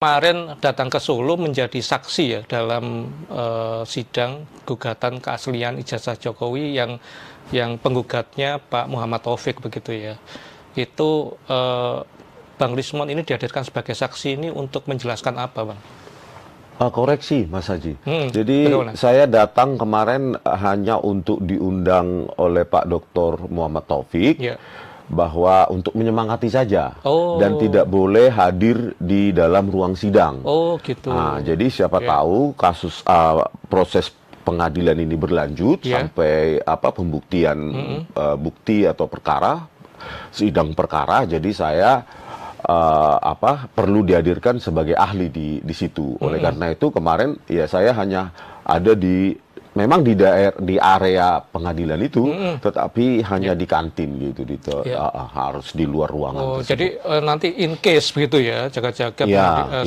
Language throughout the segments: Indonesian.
kemarin datang ke Solo menjadi saksi ya dalam sidang gugatan keaslian ijazah Jokowi yang penggugatnya Pak Muhammad Taufik begitu ya. Itu Bang Rismon ini dihadirkan sebagai saksi ini untuk menjelaskan apa, Bang? Koreksi, Mas Haji. Jadi bagaimana? saya datang kemarin hanya untuk diundang oleh Pak Dr. Muhammad Taufik Ya. bahwa untuk menyemangati saja dan Oh. tidak boleh hadir di dalam ruang sidang. Oh, gitu. Nah, jadi siapa Ya. tahu kasus proses pengadilan ini berlanjut Ya. sampai pembuktian bukti atau perkara, sidang perkara. Jadi saya perlu dihadirkan sebagai ahli di situ. Oleh karena itu kemarin ya saya hanya ada memang di area pengadilan itu, tetapi hanya di kantin gitu, harus di luar ruangan. Oh, tersebut. jadi nanti in case begitu ya, jaga-jaga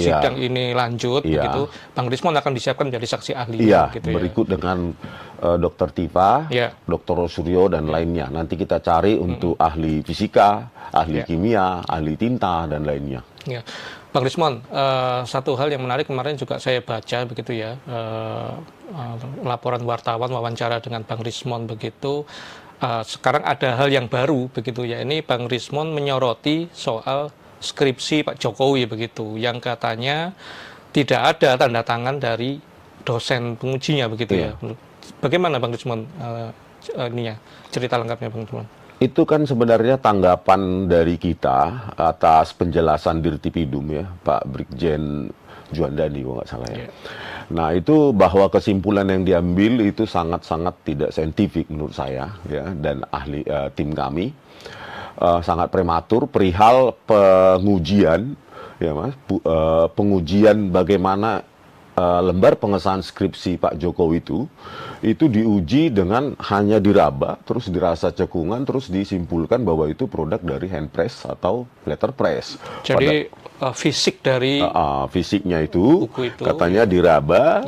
sidang ini lanjut begitu, Bang Rismon akan disiapkan menjadi saksi ahli gitu berikut dengan Dr. Tifa, Dr. Suryo dan lainnya. Nanti kita cari untuk ahli fisika, ahli kimia, ahli tinta dan lainnya. Ya. Bang Rismon, satu hal yang menarik kemarin juga saya baca begitu ya, laporan wartawan wawancara dengan Bang Rismon begitu. Sekarang ada hal yang baru begitu ya. Ini Bang Rismon menyoroti soal skripsi Pak Jokowi begitu, yang katanya tidak ada tanda tangan dari dosen pengujinya begitu ya. Bagaimana Bang Rismon cerita lengkapnya Bang Rismon? Itu kan sebenarnya tanggapan dari kita atas penjelasan Dirtipidum ya, Pak Brigjen Juandani kalau nggak salah ya. Nah itu bahwa kesimpulan yang diambil itu sangat-sangat tidak saintifik menurut saya ya, dan ahli tim kami sangat prematur perihal pengujian ya Mas, pengujian bagaimana lembar pengesahan skripsi Pak Jokowi itu diuji dengan hanya diraba, terus dirasa cekungan, terus disimpulkan bahwa itu produk dari handpress atau letterpress. Jadi fisik dari fisiknya itu katanya diraba,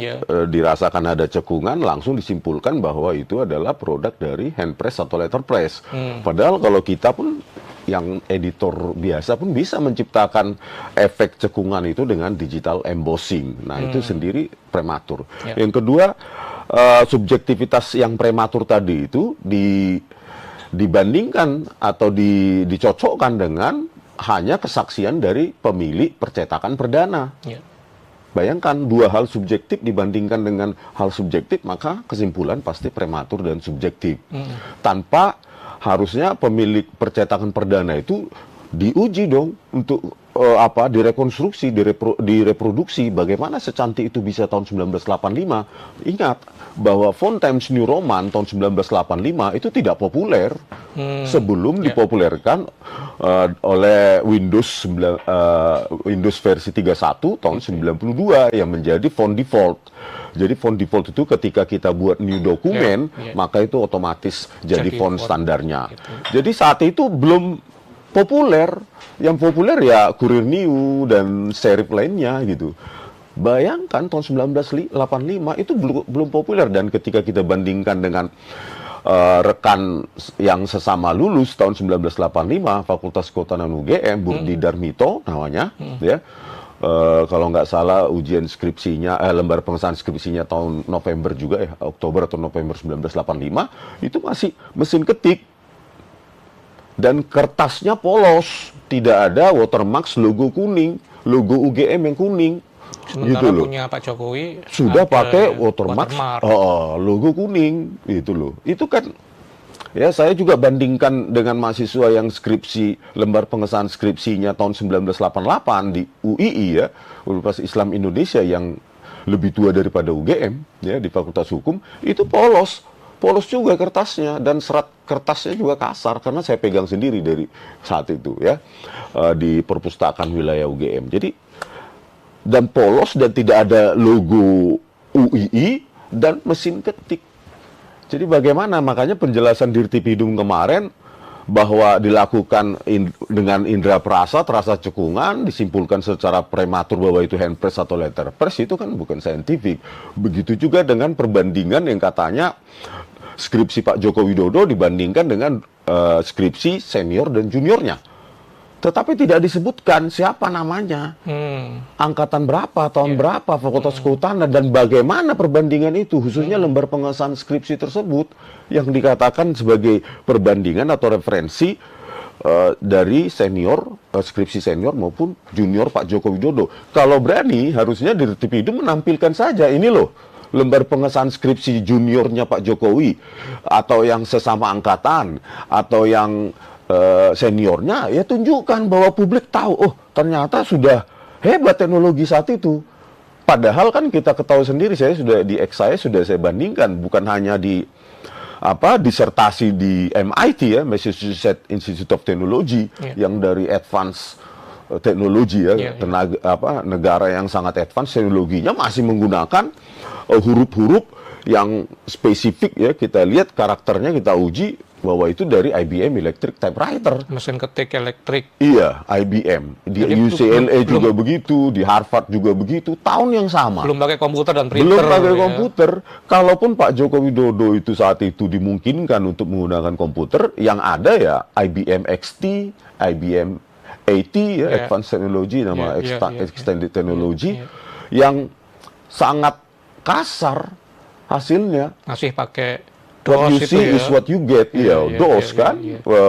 dirasakan ada cekungan, langsung disimpulkan bahwa itu adalah produk dari handpress atau letterpress. Padahal kalau kita pun yang editor biasa pun bisa menciptakan efek cekungan itu dengan digital embossing. Nah, itu sendiri prematur. Yang kedua, subjektivitas yang prematur tadi itu dibandingkan atau dicocokkan dengan hanya kesaksian dari pemilik percetakan perdana. Bayangkan dua hal subjektif dibandingkan dengan hal subjektif, maka kesimpulan pasti prematur dan subjektif. Tanpa harusnya pemilik percetakan perdana itu diuji dong untuk direkonstruksi, direproduksi bagaimana secantik itu bisa tahun 1985. Ingat bahwa font Times New Roman tahun 1985 itu tidak populer sebelum dipopulerkan oleh Windows versi 31 tahun 92 yang menjadi font default. Jadi font default itu ketika kita buat new dokumen, maka itu otomatis jadi font standarnya. Jadi saat itu belum populer. Yang populer ya Kurir New dan serif lainnya gitu. Bayangkan tahun 1985 itu belum populer, dan ketika kita bandingkan dengan rekan yang sesama lulus tahun 1985 Fakultas Kehutanan UGM, Burdi Darmito namanya, ya. Kalau nggak salah ujian skripsinya, lembar pengesahan skripsinya tahun November juga ya, Oktober atau November 1985, itu masih mesin ketik. Dan kertasnya polos, tidak ada watermark logo kuning, logo UGM yang kuning. Sementara gitu loh. punya Pak Jokowi sudah pakai watermark logo kuning, gitu loh. Itu kan ya, saya juga bandingkan dengan mahasiswa yang skripsi, lembar pengesahan skripsinya tahun 1988 di UII ya, Universitas Islam Indonesia, yang lebih tua daripada UGM ya, di Fakultas Hukum, itu polos juga kertasnya, dan serat kertasnya juga kasar karena saya pegang sendiri dari saat itu ya, di perpustakaan wilayah UGM. Jadi dan polos dan tidak ada logo UII dan mesin ketik. Jadi bagaimana? Makanya penjelasan Dirtipidum kemarin bahwa dilakukan dengan indera perasa, terasa cekungan, disimpulkan secara prematur bahwa itu handpress atau letterpress, itu kan bukan saintifik. Begitu juga dengan perbandingan yang katanya skripsi Pak Joko Widodo dibandingkan dengan skripsi senior dan juniornya. tetapi tidak disebutkan siapa namanya, angkatan berapa, tahun berapa, fakultas kehutanan, dan bagaimana perbandingan itu, khususnya lembar pengesahan skripsi tersebut yang dikatakan sebagai perbandingan atau referensi dari senior, skripsi senior maupun junior Pak Joko Widodo. Kalau berani, harusnya Dirtipidum menampilkan saja, ini loh lembar pengesahan skripsi juniornya Pak Jokowi, atau yang sesama angkatan, atau yang seniornya, ya tunjukkan bahwa publik tahu, oh ternyata sudah hebat teknologi saat itu. Padahal kan kita ketahui sendiri, saya sudah saya bandingkan, bukan hanya di disertasi di MIT ya, Massachusetts Institute of Technology, yang dari advance teknologi ya, negara yang sangat advance teknologinya masih menggunakan huruf-huruf yang spesifik ya, kita lihat karakternya, kita uji bahwa itu dari IBM Electric Typewriter. Mesin ketik elektrik. Iya, IBM. Di UCLA juga begitu, di Harvard juga begitu, tahun yang sama. Belum pakai komputer dan printer. Belum pakai komputer. Kalaupun Pak Joko Widodo itu saat itu dimungkinkan untuk menggunakan komputer, yang ada ya IBM XT, IBM AT, ya, Advanced Technology, nama Extended Technology, yang sangat kasar hasilnya. Masih pakai What you DOS see is what you get, DOS kan,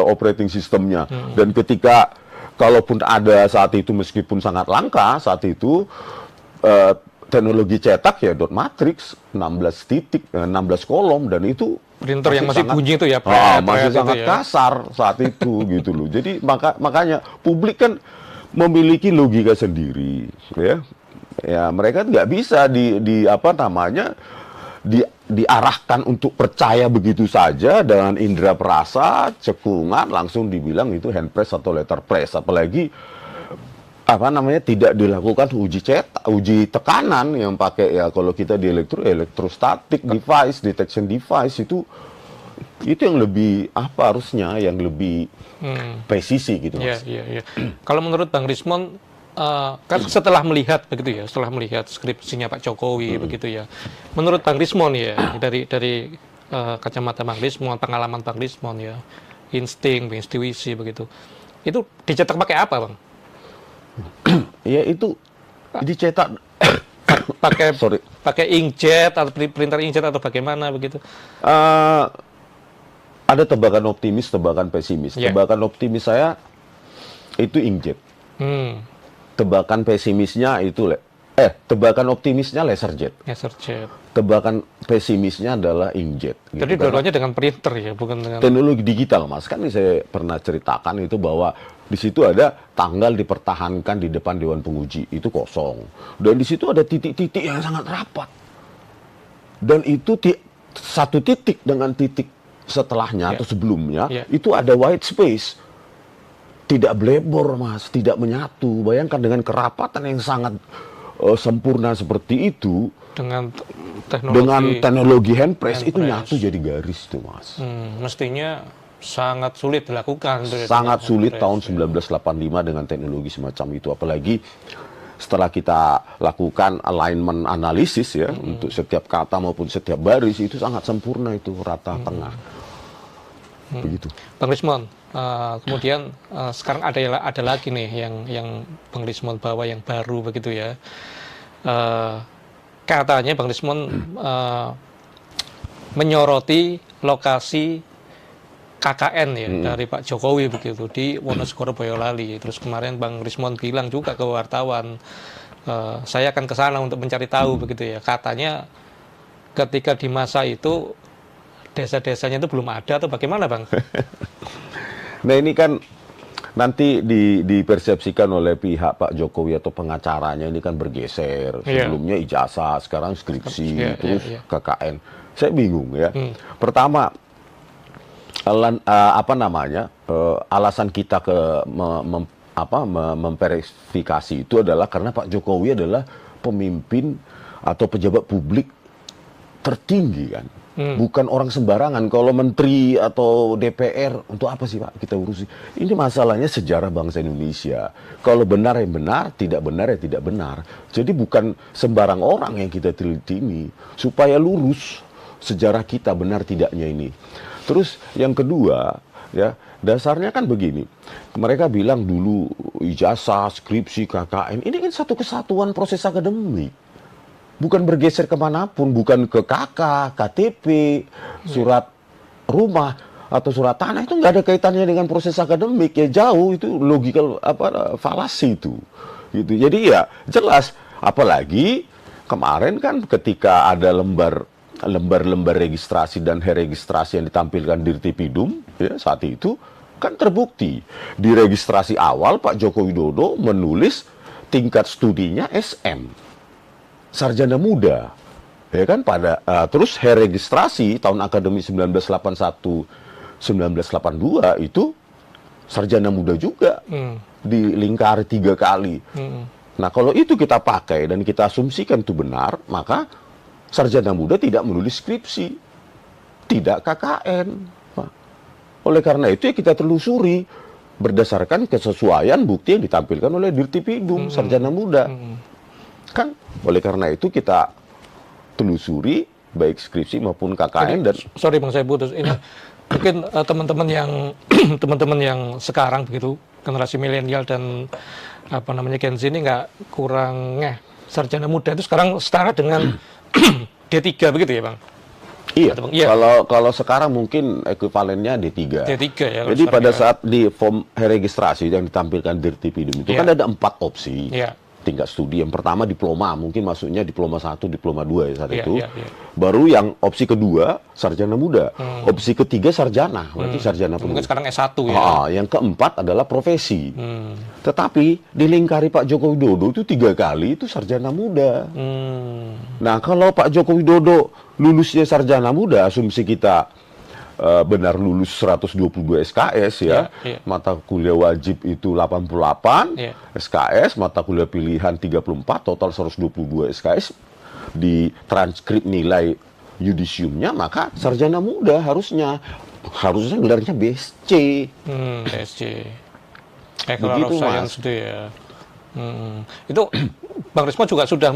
operating sistemnya. Dan ketika, kalaupun ada saat itu, meskipun sangat langka saat itu, teknologi cetak ya dot matrix, 16 titik, 16 kolom, dan itu printer yang masih bunyi itu ya, masih sangat kasar saat itu gitu loh. Jadi makanya publik kan memiliki logika sendiri, ya. Ya mereka nggak bisa diarahkan untuk percaya begitu saja dengan indera perasa, cekungan, langsung dibilang itu hand press atau letter press. Apalagi tidak dilakukan uji cetak, uji tekanan yang pakai ya, kalau kita di electrostatic device, detection device, itu yang lebih harusnya yang lebih presisi gitu Mas. Iya. Kalau menurut Bang Rismond, kan setelah melihat begitu ya, setelah melihat skripsinya Pak Jokowi begitu ya, menurut Bang Rismond ya, dari kacamata Bang Rismond, pengalaman Bang Rismond ya, insting, intuisi begitu, itu dicetak pakai apa Bang? Ya itu dicetak pakai inkjet atau printer inkjet atau bagaimana begitu? Ada tebakan optimis, tebakan pesimis. Tebakan optimis saya itu inkjet. Tebakan pesimisnya itu tebakan optimisnya laserjet. Tebakan pesimisnya adalah inkjet. Jadi gitu. dua-duanya dengan printer ya, bukan dengan teknologi digital, Mas. Kan saya pernah ceritakan itu bahwa di situ ada tanggal dipertahankan di depan Dewan Penguji, itu kosong. Dan di situ ada titik-titik yang sangat rapat. Dan itu satu titik dengan titik setelahnya atau sebelumnya, itu ada white space. Tidak blebor, Mas, tidak menyatu. Bayangkan dengan kerapatan yang sangat sempurna seperti itu, dengan teknologi hand press itu nyatu jadi garis tuh, Mas. Mestinya sangat sulit dilakukan. Sangat sulit tahun 1985 dengan teknologi semacam itu. Apalagi setelah kita lakukan alignment analisis ya, untuk setiap kata maupun setiap baris, itu sangat sempurna, itu rata tengah. Begitu. Bang Rismond, kemudian sekarang ada lagi nih yang Bang Rismond bawa yang baru begitu ya. Katanya Bang Rismond menyoroti lokasi KKN ya dari Pak Jokowi begitu di Wonosobo, Boyolali. Terus kemarin Bang Rismond bilang juga ke wartawan, saya akan ke sana untuk mencari tahu begitu ya. Katanya ketika di masa itu desa-desanya itu belum ada atau bagaimana Bang? Nah ini kan nanti dipersepsikan oleh pihak Pak Jokowi atau pengacaranya ini kan bergeser. Sebelumnya ijazah, sekarang skripsi, terus KKN. Saya bingung ya. Pertama, alasan kita memverifikasi itu adalah karena Pak Jokowi adalah pemimpin atau pejabat publik tertinggi kan. Bukan orang sembarangan. Kalau menteri atau DPR, untuk apa sih Pak kita urusi? Ini masalahnya sejarah bangsa Indonesia. Kalau benar ya benar, tidak benar ya tidak benar. Jadi bukan sembarang orang yang kita teliti ini. Supaya lurus sejarah kita benar tidaknya ini. Terus yang kedua, Ya, dasarnya kan begini. Mereka bilang dulu ijazah, skripsi, KKN, ini kan satu kesatuan proses akademik. Bukan bergeser kemanapun, bukan ke KK, KTP, surat rumah atau surat tanah, itu nggak ada kaitannya dengan proses akademik, ya jauh, itu logical falasi itu. Gitu. Jadi ya jelas, apalagi kemarin kan ketika ada lembar registrasi dan registrasi yang ditampilkan di Dirtipidum, ya, saat itu kan terbukti di registrasi awal Pak Joko Widodo menulis tingkat studinya SM, sarjana muda, ya kan, pada terus registrasi tahun akademik 1981-1982 itu sarjana muda juga, dilingkari 3 kali. Nah, kalau itu kita pakai dan kita asumsikan itu benar, maka sarjana muda tidak menulis skripsi, tidak KKN. Oleh karena itu ya kita telusuri berdasarkan kesesuaian bukti yang ditampilkan oleh Dirtipidum, sarjana muda. Kan oleh karena itu kita telusuri baik skripsi maupun KKN. Dan sorry Bang, saya putus ini. Mungkin teman-teman yang sekarang begitu, generasi milenial dan Gen Z ini nggak kurang sarjana muda itu sekarang setara dengan D3 begitu ya Bang? Iya. Kalau sekarang mungkin ekuivalennya D3. D3 ya. Jadi pada saat di form registrasi yang ditampilkan Dirtipidum itu kan ada 4 opsi. Tingkat studi. Yang pertama diploma, mungkin masuknya diploma 1, diploma 2 ya saat itu. Baru yang opsi kedua sarjana muda. Opsi ketiga sarjana, berarti sarjana penuh. Mungkin sekarang S1 ya. Yang keempat adalah profesi. Tetapi di lingkari Pak Joko Widodo itu 3 kali itu sarjana muda. Nah, kalau Pak Joko Widodo lulusnya sarjana muda, asumsi kita benar lulus 122 SKS ya, mata kuliah wajib itu 88, SKS, mata kuliah pilihan 34, total 122 SKS, di transkrip nilai yudisiumnya, maka sarjana muda harusnya gelarnya BSc. BSc. Begitu Mas. Itu ya. Itu Bang Rismon juga sudah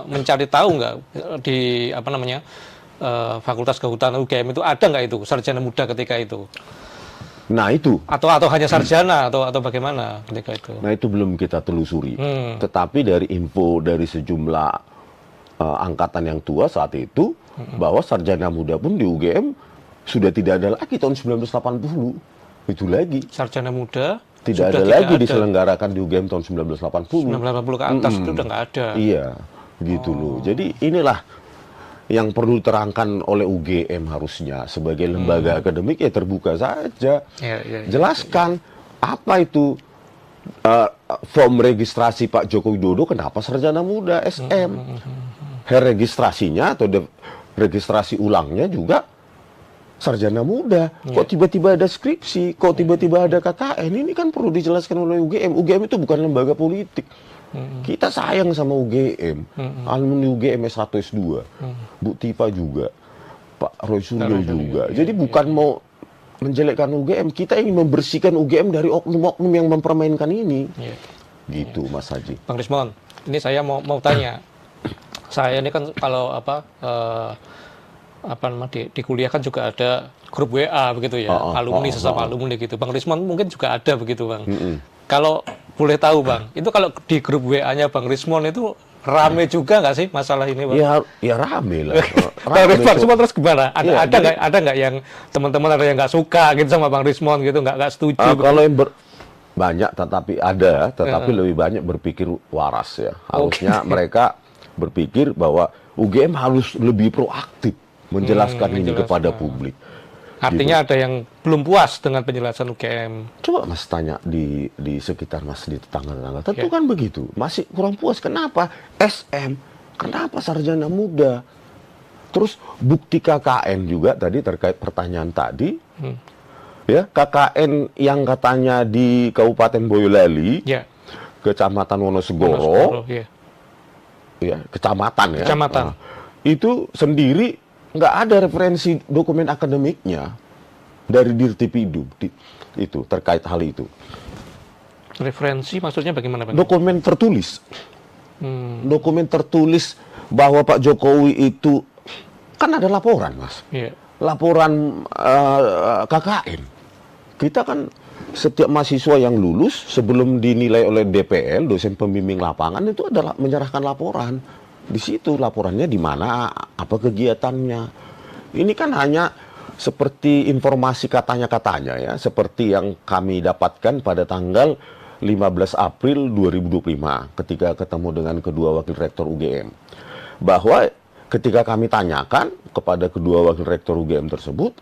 mencari tahu nggak di Fakultas Kehutanan UGM itu ada nggak itu sarjana muda ketika itu? Nah itu. Atau hanya sarjana atau bagaimana ketika itu? Nah itu belum kita telusuri. Tetapi dari info dari sejumlah angkatan yang tua saat itu, bahwa sarjana muda pun di UGM sudah tidak ada lagi tahun 1980. Itu lagi. Sarjana muda tidak ada lagi diselenggarakan di UGM tahun 1980. 1980 ke atas itu udah nggak ada. Iya, gitu loh. Jadi inilah yang perlu diterangkan oleh UGM harusnya sebagai lembaga akademik, ya terbuka saja. Jelaskan apa itu form registrasi Pak Joko Widodo, kenapa sarjana muda SM. Registrasinya atau registrasi ulangnya juga sarjana muda. Kok tiba-tiba ada skripsi, kok tiba-tiba ada KKN, ini kan perlu dijelaskan oleh UGM. UGM itu bukan lembaga politik. Kita sayang sama UGM, alumni UGM S1, S2, Bu Tifa juga, Pak Roy Suryo juga. Jadi bukan mau menjelekkan UGM, kita ingin membersihkan UGM dari oknum-oknum yang mempermainkan ini. Gitu Mas Haji. Bang Rismon, ini saya mau tanya. Saya ini kan kalau di kuliah kan juga ada grup WA begitu ya, alumni sesama alumni gitu. Bang Rismon mungkin juga ada begitu Bang. Kalau boleh tahu Bang, itu kalau di grup WA-nya Bang Rismon itu rame juga nggak sih masalah ini Bang? Ya rame lah. Bang Rismon terus gimana? Ada nggak yang teman-teman ada yang nggak suka gitu sama Bang Rismon gitu, nggak setuju? Kalau yang banyak, tetapi lebih banyak berpikir waras ya. Harusnya mereka berpikir bahwa UGM harus lebih proaktif menjelaskan ini kepada publik. Artinya ada yang belum puas dengan penjelasan UGM. Coba Mas tanya di sekitar Mas, di tetangga-tetangga. Tentu kan begitu. Masih kurang puas. Kenapa? SM. Kenapa sarjana muda? Terus bukti KKN juga tadi terkait pertanyaan tadi. Ya, KKN yang katanya di Kabupaten Boyolali, Kecamatan Wonosegoro, kecamatan ya. Kecamatan. Itu sendiri nggak ada referensi dokumen akademiknya dari Dirtipidum itu terkait hal itu. Referensi maksudnya bagaimana Pak? Dokumen tertulis. Dokumen tertulis bahwa Pak Jokowi itu kan ada laporan Mas. Laporan KKN. kita kan setiap mahasiswa yang lulus sebelum dinilai oleh DPL, dosen pembimbing lapangan, itu adalah menyerahkan laporan. Di situ laporannya di mana, apa kegiatannya. Ini kan hanya seperti informasi katanya-katanya ya, seperti yang kami dapatkan pada tanggal 15 April 2025 ketika ketemu dengan kedua wakil rektor UGM. Bahwa ketika kami tanyakan kepada kedua wakil rektor UGM tersebut,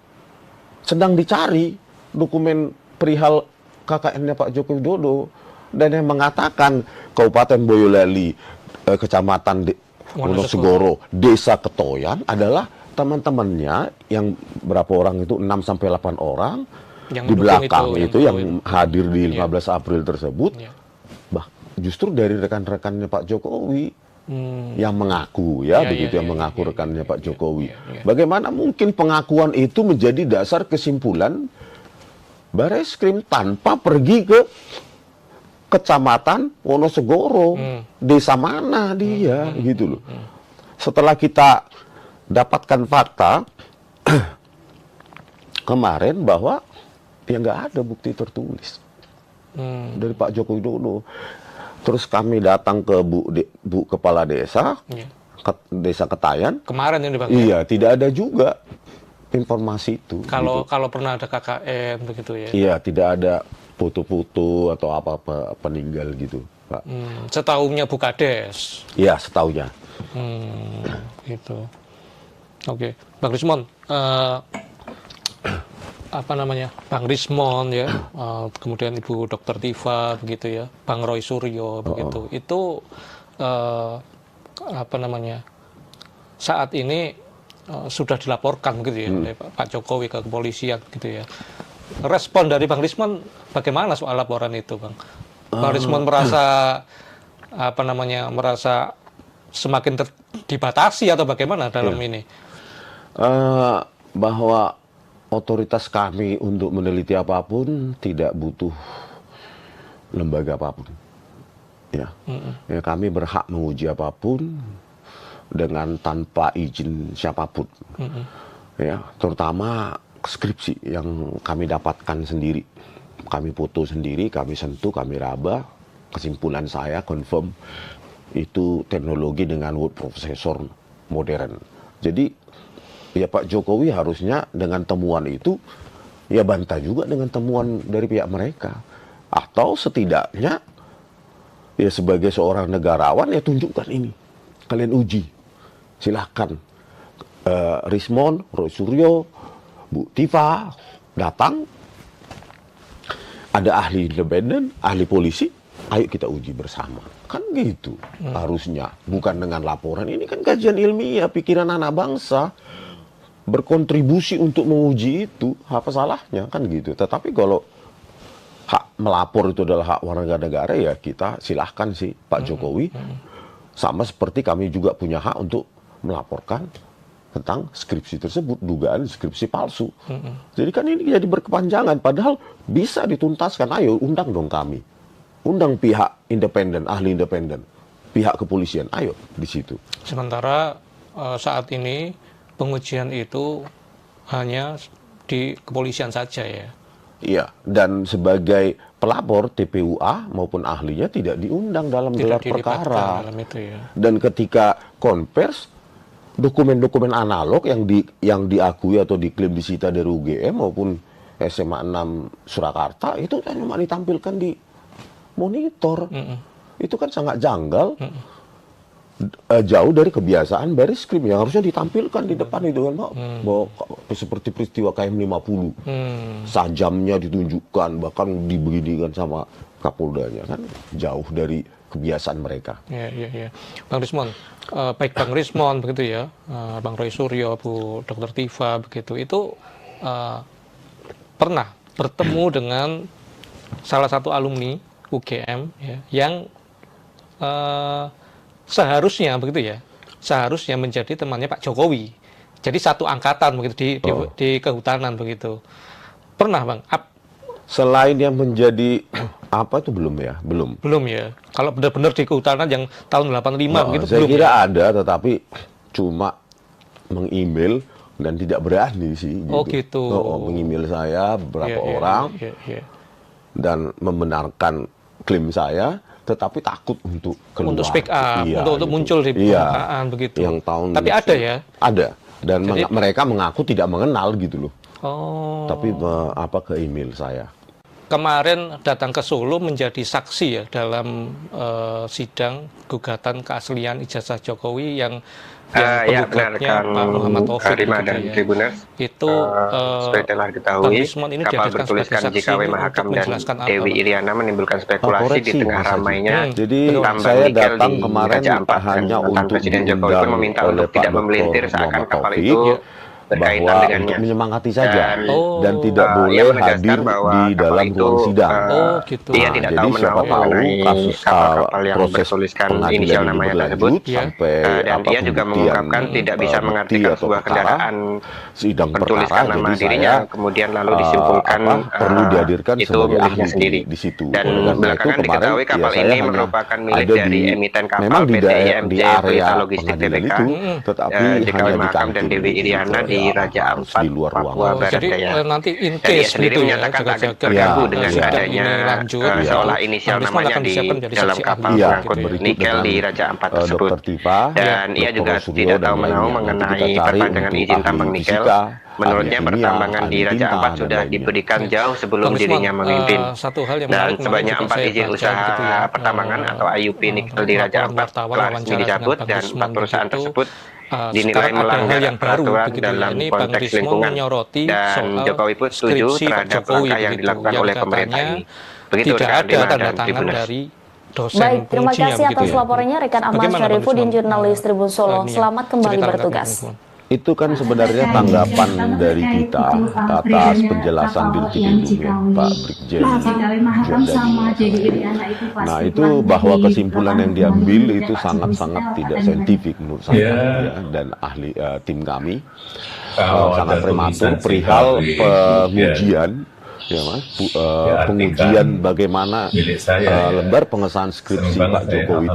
sedang dicari dokumen perihal KKN-nya Pak Joko Widodo, dan yang mengatakan Kabupaten Boyolali, Kecamatan Wonosegoro, Desa Ketoyan adalah teman-temannya yang berapa orang itu, 6 sampai 8 orang yang di belakang itu yang hadir di 15 April tersebut. Justru dari rekan-rekannya Pak Jokowi yang mengaku yang mengaku rekannya Pak Jokowi. Bagaimana mungkin pengakuan itu menjadi dasar kesimpulan Bareskrim tanpa pergi ke Kecamatan Wonosegoro, desa mana dia, gitu loh. Setelah kita dapatkan fakta kemarin bahwa ya nggak ada bukti tertulis dari Pak Joko Widodo. Terus kami datang ke Bu Kepala Desa, Desa Ketayan. Kemarin yang dipakai. Iya, tidak ada juga informasi itu. Kalau pernah ada KKN begitu ya? Iya, tidak ada foto-foto atau apa-apa peninggal gitu, Pak. Setahunya Bu Kades. Iya, setahunya. Gitu. Oke, Bang Rismon, apa namanya, Bang Rismon ya, kemudian Ibu Dr. Tifa begitu ya, Bang Roy Suryo begitu. Itu apa namanya, saat ini sudah dilaporkan begitu ya oleh Pak Jokowi ke kepolisian gitu ya. Respon dari Bang Rismon bagaimana soal laporan itu, Bang? Bang Rismon merasa apa namanya, merasa semakin dibatasi atau bagaimana dalam ini? Bahwa otoritas kami untuk meneliti apapun tidak butuh lembaga apapun. Ya, ya kami berhak menguji apapun dengan tanpa izin siapapun. Ya, terutama skripsi yang kami dapatkan sendiri. Kami foto sendiri, kami sentuh, kami raba. Kesimpulan saya confirm itu teknologi dengan word processor modern. Jadi ya Pak Jokowi harusnya dengan temuan itu ya bantah juga dengan temuan dari pihak mereka. Atau setidaknya ya sebagai seorang negarawan ya tunjukkan ini. Kalian uji. Silahkan. Rismon, Roy Suryo, Bu Tifa datang. Ada ahli independen, ahli polisi. Ayo kita uji bersama. Kan gitu harusnya. Bukan dengan laporan. Ini kan kajian ilmiah, pikiran anak bangsa. Berkontribusi untuk menguji itu, apa salahnya kan gitu. Tetapi kalau hak melapor itu adalah hak warga negara, ya kita silahkan sih Pak Jokowi. Sama seperti kami juga punya hak untuk melaporkan tentang skripsi tersebut, dugaan skripsi palsu. Jadi kan ini jadi berkepanjangan, padahal bisa dituntaskan. Ayo undang dong kami, undang pihak independen, ahli independen, pihak kepolisian, ayo di situ. Sementara saat ini pengujian itu hanya di kepolisian saja ya? Iya, dan sebagai pelapor TPUA maupun ahlinya tidak diundang dalam gelar perkara. Dalam itu ya. Dan ketika konvers, dokumen-dokumen analog yang diakui atau diklaim disita dari UGM maupun SMA 6 Surakarta itu cuma ditampilkan di monitor. Itu kan sangat janggal. Jauh dari kebiasaan Bareskrim yang harusnya ditampilkan di depan itu kan Pak. Bahwa seperti peristiwa KM 50 sajamnya ditunjukkan, bahkan dibeginikan sama Kapoldanya, kan jauh dari kebiasaan mereka. Iya. Bang Rismon, baik Bang Rismon begitu ya, Bang Roy Suryo, Bu Dr. Tifa begitu, itu pernah bertemu dengan salah satu alumni UGM ya, yang seharusnya begitu ya, seharusnya menjadi temannya Pak Jokowi. Jadi satu angkatan begitu di kehutanan begitu. Pernah Bang? Selain yang menjadi apa itu belum ya? Belum ya. Kalau benar-benar di kehutanan yang tahun 85 begitu saya belum. Saya kira ya? Ada, tetapi cuma meng-email dan tidak berani sih. Oh gitu. Mengemail saya beberapa orang dan membenarkan klaim saya, tetapi takut untuk keluar. Untuk speak up, untuk muncul di permukaan begitu. Yang tahun tapi ada ya? Ada. Dan mereka mengaku tidak mengenal gitu loh. Tapi ke email saya. Kemarin datang ke Solo menjadi saksi ya dalam sidang gugatan keaslian ijazah Jokowi yang penggugatnya Pak Muhammad Taufik dan Tribuners itu seperti telah diketahui, kapal bertuliskan JKW Mahakam dan Dewi Iriana menimbulkan spekulasi di tengah ramainya. Jadi saya datang kemarin hanya untuk Presiden Jokowi pun meminta untuk tidak memelintir seakan kapal itu berkaitan dengannya, untuk menyemangati saja dan tidak boleh hadir di dalam ruang sidang. Dia tidak tahu menahu mengenai kapal-kapal yang bertuliskan inisial namanya tersebut, dan dia juga mengungkapkan tidak bisa mengartikan sebuah kendaraan bertuliskan nama dirinya kemudian lalu disimpulkan perlu dihadirkan itu miliknya sendiri. Di situ. Dan belakangan diketahui kapal ini merupakan milik dari emiten kapal PT IMJ Pelita Logistik Tbk, JKW Mahakam dan Dewi Iriana di Raja Ampat, di luar Papua Barat Jadi Daya. nanti in Dan dia case sendiri gitu menyatakan ya, tak terganggu dengan adanya seolah inisial Bang Rismon namanya akan di disiapkan jadi dalam saksi kapal ahli, pengangkut gitu nikel di Raja Ampat tersebut. Dan ia juga tidak tahu menahu mengenai perpanjangan izin tambang nikel. Menurutnya pertambangan di Raja Ampat sudah diberikan jauh sebelum dirinya memimpin. Dan sebanyak 4 izin usaha pertambangan atau IUP nikel di Raja Ampat telah resmi dicabut dan 4 perusahaan tersebut dinilai melanggar peraturan dalam konteks lingkungan, dan Jokowi pun setuju terhadap langkah yang dilakukan oleh pemerintah ini. Begitu tidak ada tanda tangan dari dosen. Baik, terima kasih atas laporannya rekan Ahmad Syarifudin, jurnalis Tribun Solo. Selamat kembali bertugas. Itu kan sebenarnya tanggapan dari kita atas penjelasan Dirtipidum Pak Brigjen. Nah, itu bahwa kesimpulan yang diambil itu sangat-sangat tidak saintifik menurut saya dan ahli tim kami, sangat prematur perihal pengujian. Ya Mas, pengujian bagaimana lembar pengesahan skripsi Pak Jokowi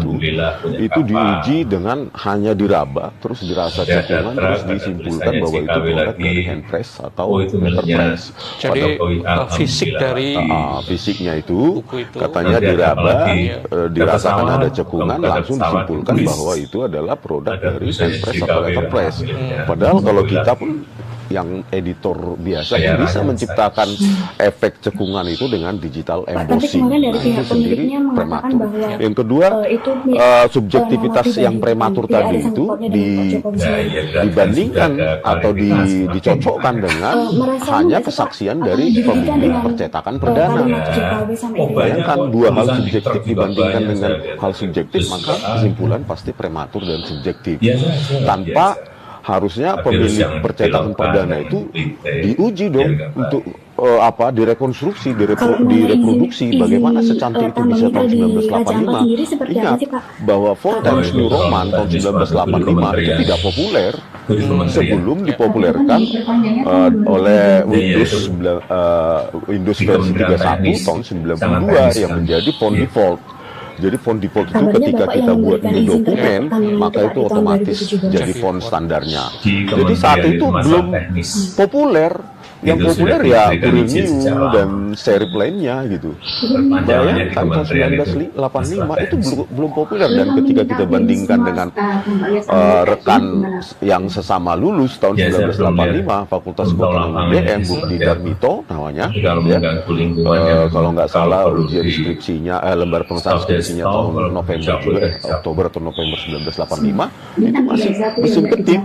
itu diuji dengan hanya diraba, terus dirasa cekungan, terus disimpulkan bahwa itu produk dari handpress atau letterpress. Jadi fisik dari fisiknya itu katanya diraba, dirasakan ada cekungan, langsung disimpulkan bahwa itu adalah produk dari handpress atau letterpress. Padahal kalau kita pun yang editor biasa bisa menciptakan efek cekungan itu dengan digital embossing. Itu sendiri prematur. Yang kedua, subjektivitas yang prematur tadi itu dibandingkan atau dicocokkan dengan hanya kesaksian dari pemilik percetakan perdana. Bayangkan dua hal subjektif dibandingkan dengan hal subjektif, maka kesimpulan pasti prematur dan subjektif. Tanpa harusnya pemilik percetakan perdana itu diuji dong untuk direkonstruksi, direproduksi bagaimana secantik itu bisa tahun 1985. Ingat bahwa font Times New Roman tahun 1985 itu tidak populer sebelum dipopulerkan oleh Windows versi 31 tahun 92 yang menjadi font default. Jadi font default itu ketika kita buat ini dokumen, maka itu otomatis jadi font standarnya. Jadi saat itu belum populer. Yang populer ya Google New dan serif lainnya gitu. Bayangkan tahun 1985 itu belum populer, dan ketika kita bandingkan dengan rekan yang sesama lulus tahun 1985 Fakultas Ekonomi UGM, Budi Darmito namanya, kalau nggak salah ujian skripsinya, lembar pengesahan skripsinya tahun November juga, Oktober atau November 1985, itu masih mesin ketik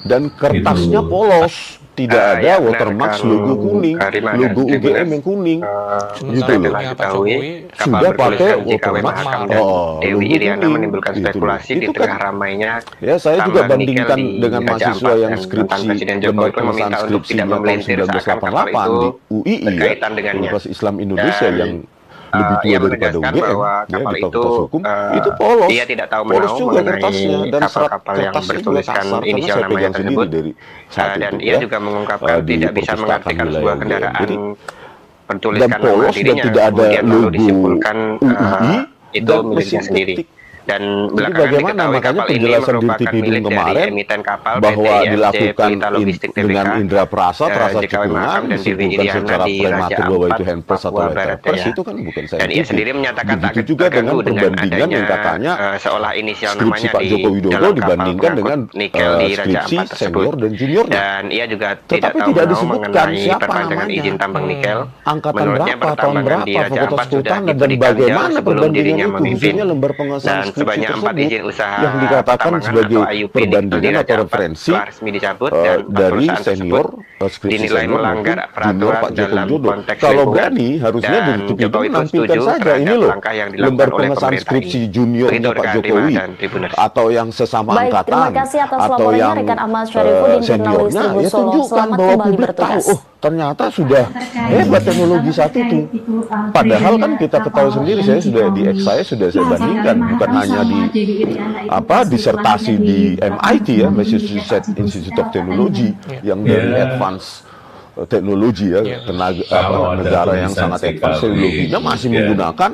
dan kertasnya polos. Tidak ada watermark logo kuning, logo UGM yang kuning, gitu loh. Sudah pakai watermark Dewi Iriana menimbulkan spekulasi di tengah ramainya. Ya, saya juga bandingkan dengan mahasiswa yang skripsi lembar pengesahan skripsinya tahun 1988 di UII ya, Universitas Islam Indonesia yang lebih tua daripada UGM, ya, di Fakultas Hukum, itu polos. Dia tidak tahu polos juga mengenai kertasnya, dan kapal-kapal yang bertuliskan inisial namanya tersebut. Dan ia juga mengungkapkan tidak bisa mengartikan sebuah kendaraan bertuliskan nama dirinya, tidak ada kemudian lalu logo disimpulkan UII itu miliknya sendiri. Dan belakangan diketahui kapal ini merupakan milik dari emiten kapal bahwa PT dilakukan Logistik TBK dengan indera perasa, terasa cekungan, dan disimpulkan secara prematur bahwa itu handpress atau letterpress, itu kan bukan saya. Dan ia sendiri menyatakan tak juga dengan perbandingan yang katanya seolah inisial skripsi namanya Pak Joko Widodo dibandingkan dengan nikel di Raja skripsi Ampat tersebut. senior dan juniornya. Dan ia juga tidak Tetapi tahu tidak disebutkan mengenai siapa perpanjangan namanya, izin tambang nikel. angkatan Menurutnya berapa, tahun pertambangan di berapa, Raja fakultas Ampat sudah kehutanan, dan diberikan jauh bagaimana sebelum dirinya perbandingan itu, memimpin. khususnya lembar pengesahan Dan skripsi sebanyak 4 tersebut izin usaha yang dikatakan pertambangan sebagai atau IUP perbandingan Raja atau Ampat referensi telah resmi dicabut dan dari perusahaan senior tersebut skripsi dinilai senior melanggar maupun junior peraturan Pak Joko dalam Widodo. konteks Kalau lingkungan. berani harusnya Dan di Jokowi pun menampilkan setuju saja ini terhadap loh langkah yang dilakukan lembar oleh pengesahan pemerintah skripsi ini. juniornya Begitu Pak rekan Jokowi Rima dan Tribuners. atau yang sesama Baik, angkatan terima kasih atas atau laporannya yang rekan Ahmad Syarifudin, jurnalis seniornya, Tribun ya Solo. tunjukkan Selamat bahwa kembali publik tahu, bertugas. oh ternyata sudah hebat teknologi saat itu. Padahal kan kita ketahui sendiri, saya sudah saya bandingkan, bukan hanya di disertasi di MIT ya, Massachusetts Institute of Technology, yang dari advance teknologi ya, negara yang sangat advance teknologinya masih menggunakan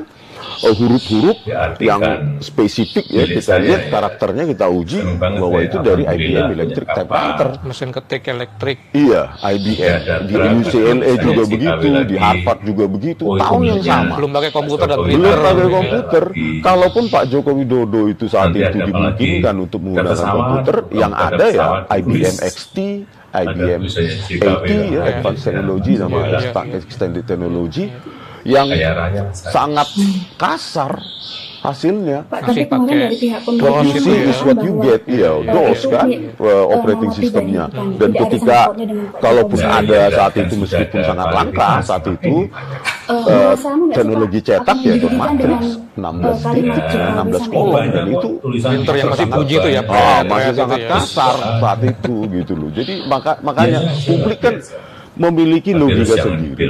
huruf-huruf yang spesifik ya, kita lihat karakternya, kita uji bahwa itu dari IBM Electric Typewriter, mesin ketik elektrik. iya, IBM di UCLA juga begitu, di Harvard juga begitu, tahun yang sama. Belum pakai komputer dan Belum printer. pakai komputer. Kalaupun Pak Joko Widodo itu saat itu dimungkinkan untuk menggunakan komputer, yang ada ya IBM XT, IBM AT ya, Advanced Technology sama Extended Technology, yang sangat kasar hasilnya. Masih pakai What you see is what you get, DOS kan operating sistemnya. Dan ketika kalaupun ada saat itu, meskipun sangat langka saat itu, teknologi cetak ya matriks 16 titik, 16 kolom, dan itu printer yang masih bunyi itu ya, masih sangat kasar saat itu gitu loh. Jadi makanya publik kan memiliki logika sendiri,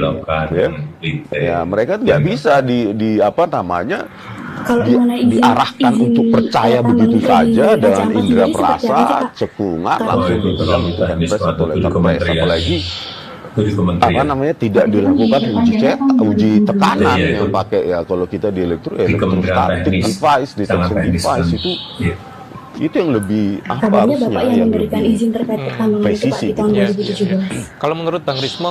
ya mereka nggak bisa diarahkan untuk percaya begitu saja dengan indera perasa, cekungan, langsung dibilang itu handpress atau letterpress, apalagi tidak dilakukan uji tekanan yang pakai ya, kalau kita di electrostatic device, detection device itu yang lebih harusnya yang memberikan izin terkait pertambangan itu Pak di tahun 2017. Kalau menurut Bang Rismon,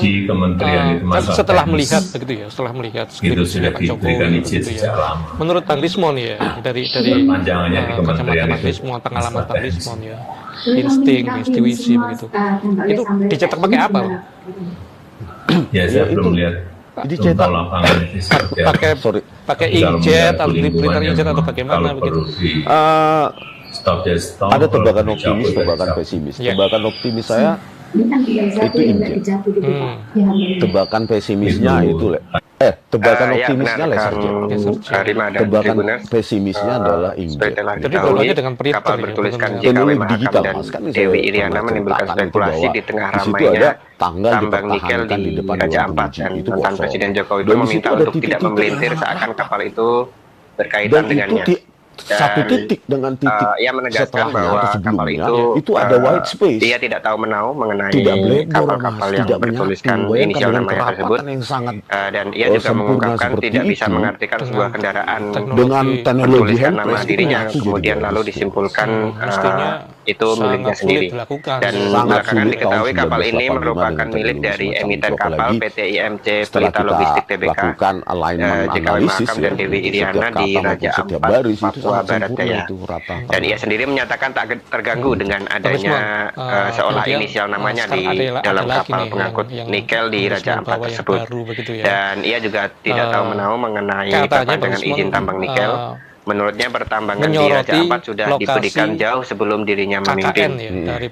setelah melihat begitu ya, setelah melihat skripsinya Pak Jokowi begitu ya, menurut Bang Rismon ya, dari kacamata Bang Rismon, pengalaman Bang Rismon ya, insting, intuisi begitu, itu dicetak pakai apa? Ya, saya belum lihat. Dicetak pakai inkjet atau di printer inkjet atau bagaimana begitu? Ada tebakan optimis, tebakan pesimis. Tebakan optimis saya itu inkjet. Tebakan pesimisnya itu tebakan optimisnya laserjet. Tebakan pesimisnya adalah inkjet. Jadi berlakunya dengan printer kapal bertuliskan ya, JKW Mahakam dan Dewi Iriana menimbulkan spekulasi di tengah ramainya tambang nikel di Raja Ampat, dan mantan Presiden Jokowi pun meminta untuk tidak memelintir seakan kapal itu berkaitan dengannya. Satu titik dengan titik ia menegaskan bahwa kapal itu ada white space. Dia tidak tahu menau mengenai kapal-kapal yang bertuliskan inisial namanya tersebut, dan ia juga mengungkapkan tidak bisa mengartikan sebuah kendaraan dengan teknologi bertuliskan nama dirinya kemudian lalu disimpulkan itu miliknya sendiri. Dan belakangan diketahui kapal ini merupakan milik dari emiten kapal PT IMC Pelita Logistik TBK, JKW Mahakam dan Dewi Iriana di Raja Ampat, Papua Barat Daya. Dan ia sendiri menyatakan tak terganggu dengan adanya seolah inisial namanya di dalam kapal pengangkut nikel di Raja Ampat tersebut. Dan ia juga tidak tahu menau mengenai perpanjangan izin tambang nikel. Menurutnya pertambangan di Raja Ampat sudah diberikan jauh sebelum dirinya memimpin.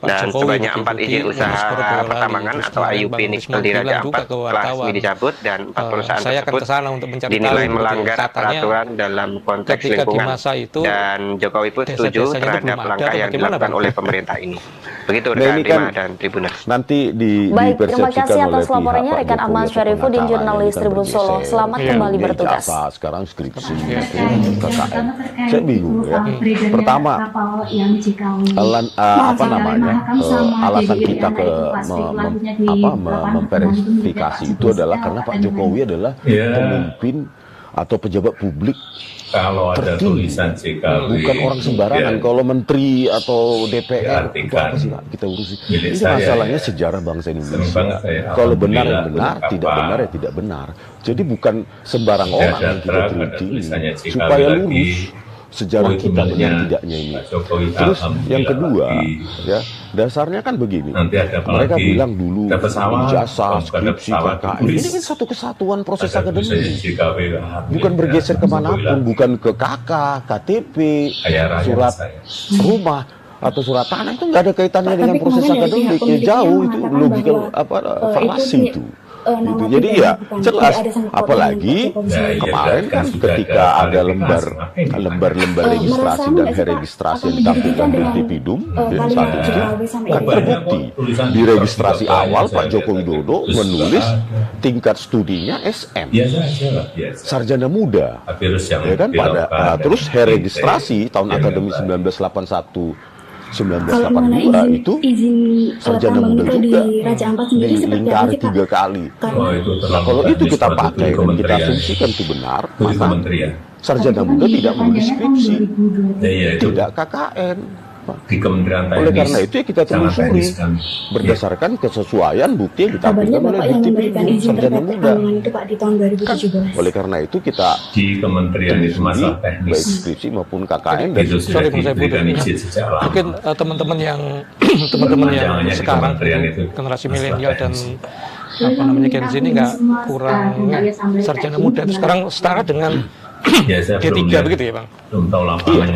Dan sebanyak 4 izin usaha pertambangan atau IUP nikel di Raja Ampat telah resmi dicabut, dan 4 perusahaan tersebut dinilai melanggar peraturan dalam konteks lingkungan. Dan Jokowi pun setuju terhadap langkah yang dilakukan oleh pemerintah ini. Begitu rekan Rima dan Tribuners. Nanti Baik, terima kasih atas laporannya rekan Ahmad Syarifudin, jurnalis Tribun Solo. Selamat kembali bertugas. Sekarang skripsi KKN. Saya bingung ya. Pertama, alasan kita memverifikasi itu adalah karena Pak Jokowi adalah pemimpin atau pejabat publik kalau ada tulisan JKW bukan orang sembarangan. Kalau menteri atau DPR itu apa sih Pak kita urusi. Ini masalahnya sejarah bangsa Indonesia. Kalau benar ya benar, tidak benar ya tidak benar. Jadi bukan sembarang orang yang kita teliti supaya lurus sejarah kita benar tidaknya ini. Terus yang kedua, ya dasarnya kan begini. Mereka bilang dulu ijazah, skripsi, KKN ini kan satu kesatuan proses akademik. Bukan bergeser kemanapun, bukan ke KK, KTP, surat rumah atau surat tanah itu nggak ada kaitannya dengan proses akademik. Ya jauh itu logikal falasi itu. Gitu. Jadi ya jelas, apalagi kemarin kan ketika ada lembar registrasi dan registrasi yang ditampilkan di Tipidum saat itu kan terbukti di registrasi awal Pak Joko Widodo menulis tingkat studinya SM, sarjana muda, ya kan terus registrasi tahun akademik 1982 itu sarjana muda juga dilingkari 3 kali. Nah, kalau itu kita pakai dan kita asumsikan itu benar, maka sarjana muda tidak menulis skripsi, tidak KKN. Di Kementerian Teknis. Oleh karena itu ya kita telusuri berdasarkan kesesuaian bukti yang ditampilkan oleh Tipidum sarjana muda. Oleh karena itu kita di Kementerian itu masalah teknis, baik skripsi maupun KKN dan sorry saya mungkin teman-teman yang sekarang generasi milenial dan Gen Z ini nggak kurang sarjana muda itu sekarang setara dengan D3 begitu ya Bang? Belum tahu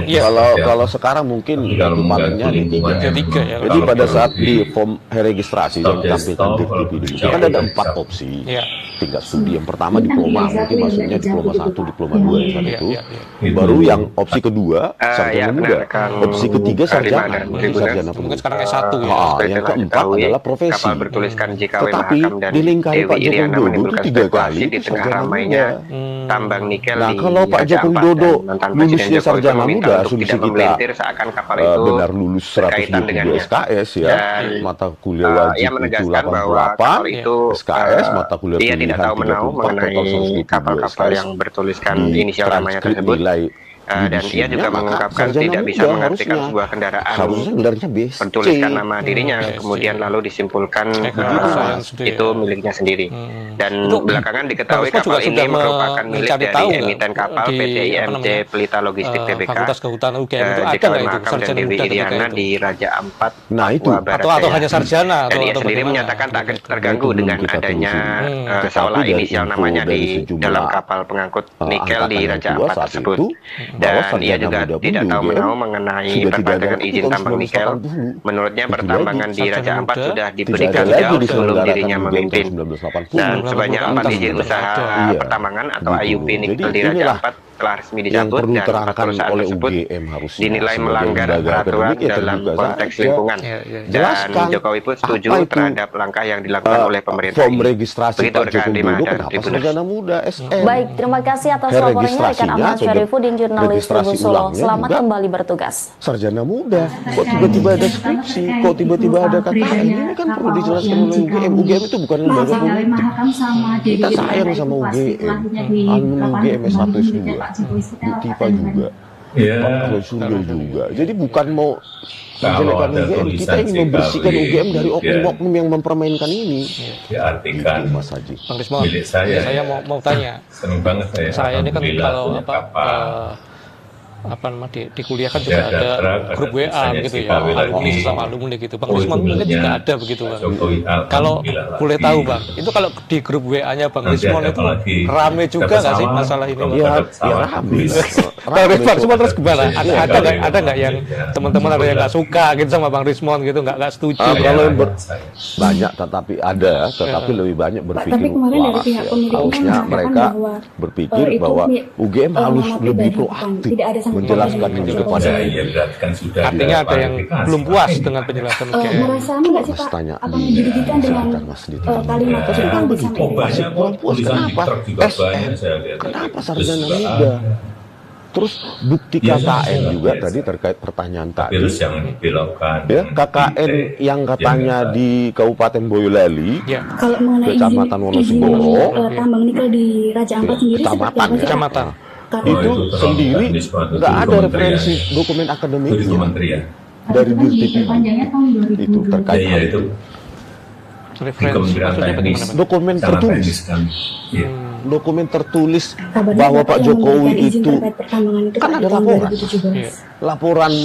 Iya. Kalau sekarang mungkin kemarinnya D3 ya. Jadi pada saat di form registrasi yang ditampilkan di Tipidum itu kan ada 4 opsi tingkat studi. Yang pertama diploma, mungkin maksudnya diploma 1, diploma 2 yang tadi itu. Baru yang opsi kedua sarjana muda, opsi ketiga sarjana penuh. Mungkin sekarang S1 ya. Yang keempat adalah profesi. Tetapi dilingkari Pak Joko Widodo itu 3 kali sarjana muda. Tambang nikel nah, kalau Pak Joko Widodo lulusnya sarjana muda, asumsi kita benar lulus 122 SKS ya, mata kuliah wajib itu 88, SKS mata kuliah pilihan 34, kapal-kapal yang bertuliskan inisial namanya tersebut. Dan ia juga mengungkapkan tidak bisa mengartikan sebuah kendaraan bertuliskan nama dirinya, kemudian lalu disimpulkan itu miliknya sendiri. Dan belakangan diketahui kapal ini merupakan milik dari emiten kapal PT IMC Pelita Logistik Tbk, dikawal Makam dan Dewi Iriana di Raja Ampat, Papua Barat. Atau hanya sarjana? Dan ia sendiri menyatakan tak terganggu dengan adanya seolah inisial namanya di dalam kapal pengangkut nikel di Raja Ampat tersebut. Dan ia juga tidak tahu menahu mengenai perpanjangan izin tambang nikel. Menurutnya pertambangan di Raja Ampat sudah diberikan jauh sebelum dirinya memimpin. Dan sebanyak 4 izin usaha pertambangan atau IUP nikel di Raja Ampat telah resmi dicabut dan 4 perusahaan tersebut dinilai melanggar peraturan dalam konteks lingkungan. Dan Jokowi pun setuju terhadap langkah yang dilakukan oleh pemerintah ini. Begitu rekan Dima dan Tribuners. Baik, terima kasih atas laporannya rekan Ahmad Syarifudin, jurnalis Tribun Solo. Selamat kembali bertugas. Sarjana muda, kok tiba-tiba ada skripsi, kok tiba-tiba ada KKN, ini kan perlu dijelaskan oleh UGM. UGM itu bukan lembaga politik. Kita sayang sama UGM. UGM S1 S2. Tipa juga, Pak Suryo juga. Jadi bukan mau menjelekan UGM, kita ingin membersihkan UGM dari oknum-oknum yang mempermainkan ini. Diartikan Mas Haji. Bang Rismon, saya mau tanya. Senang banget saya ini kan kalau di kuliah kan juga ada grup WA gitu ya, alumni sesama alumni gitu. Bang Rismon mungkin juga ada begitu Bang. Kalau boleh tahu Bang, itu kalau di grup WA-nya Bang Rismon itu rame juga nggak sih masalah ini? Ya rame. Bang Rismon terus gimana? Ada nggak yang teman-teman ada yang nggak suka gitu sama Bang Rismon gitu, nggak setuju? Kalau banyak, tetapi lebih banyak berpikir waras ya. Harusnya mereka berpikir bahwa UGM harus lebih proaktif menjelaskan ini kepada artinya ada yang belum puas dengan penjelasan UGM. Merasa nggak sih Pak? Apa dididikan dengan kalimat yang disampaikan? Masih kurang puas, kenapa? Kenapa sarjana muda? Terus bukti KKN juga tadi terkait pertanyaan tadi. Ya, KKN yang katanya di Kabupaten Boyolali, kalau mengenai Kecamatan Wonosobo, tambang nikel di Raja Ampat sendiri seperti apa sih? Kecamatan. itu sendiri nggak ada referensi dokumen akademiknya dari Dirtipidum itu terkait hal itu. Dokumen tertulis. Dokumen tertulis bahwa Pak Jokowi itu kan ada laporan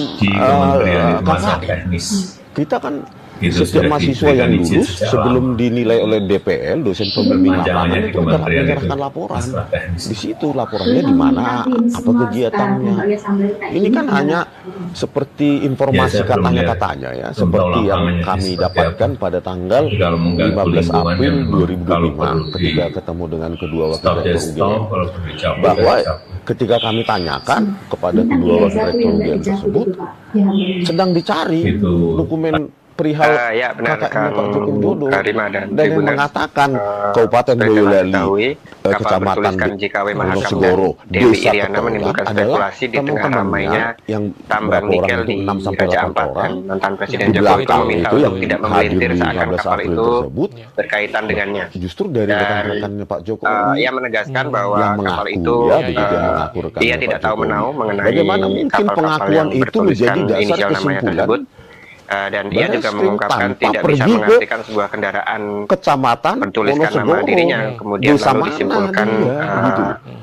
kita kan setiap mahasiswa yang lulus sebelum dinilai oleh DPL, dosen pembimbing lapangan itu menyerahkan laporan. Di situ laporannya di mana, apa kegiatannya. Ini kan hanya seperti informasi katanya ya, seperti yang kami dapatkan pada tanggal 15 April 2025 ketika ketemu dengan kedua wakil rektor UGM, bahwa ketika kami tanyakan kepada kedua wakil rektor UGM tersebut, sedang dicari dokumen perihal kakaknya Pak Joko Widodo dan yang mengatakan Kabupaten Boyolali, Kecamatan Wonosegoro, Desa Petualang adalah teman-temannya yang tambang nikel di Raja Ampat, dan mantan Presiden Jokowi itu meminta untuk tidak memelintir seakan kapal itu berkaitan dengannya. Justru dari rekan-rekannya Pak Jokowi, ia menegaskan bahwa kapal itu ia tidak tahu menau mengenai bagaimana mungkin pengakuan itu menjadi dasar kesimpulan. Dan ia juga mengungkapkan tidak bisa mengartikan sebuah kendaraan kecamatan bertuliskan nama dirinya, kemudian lalu disimpulkan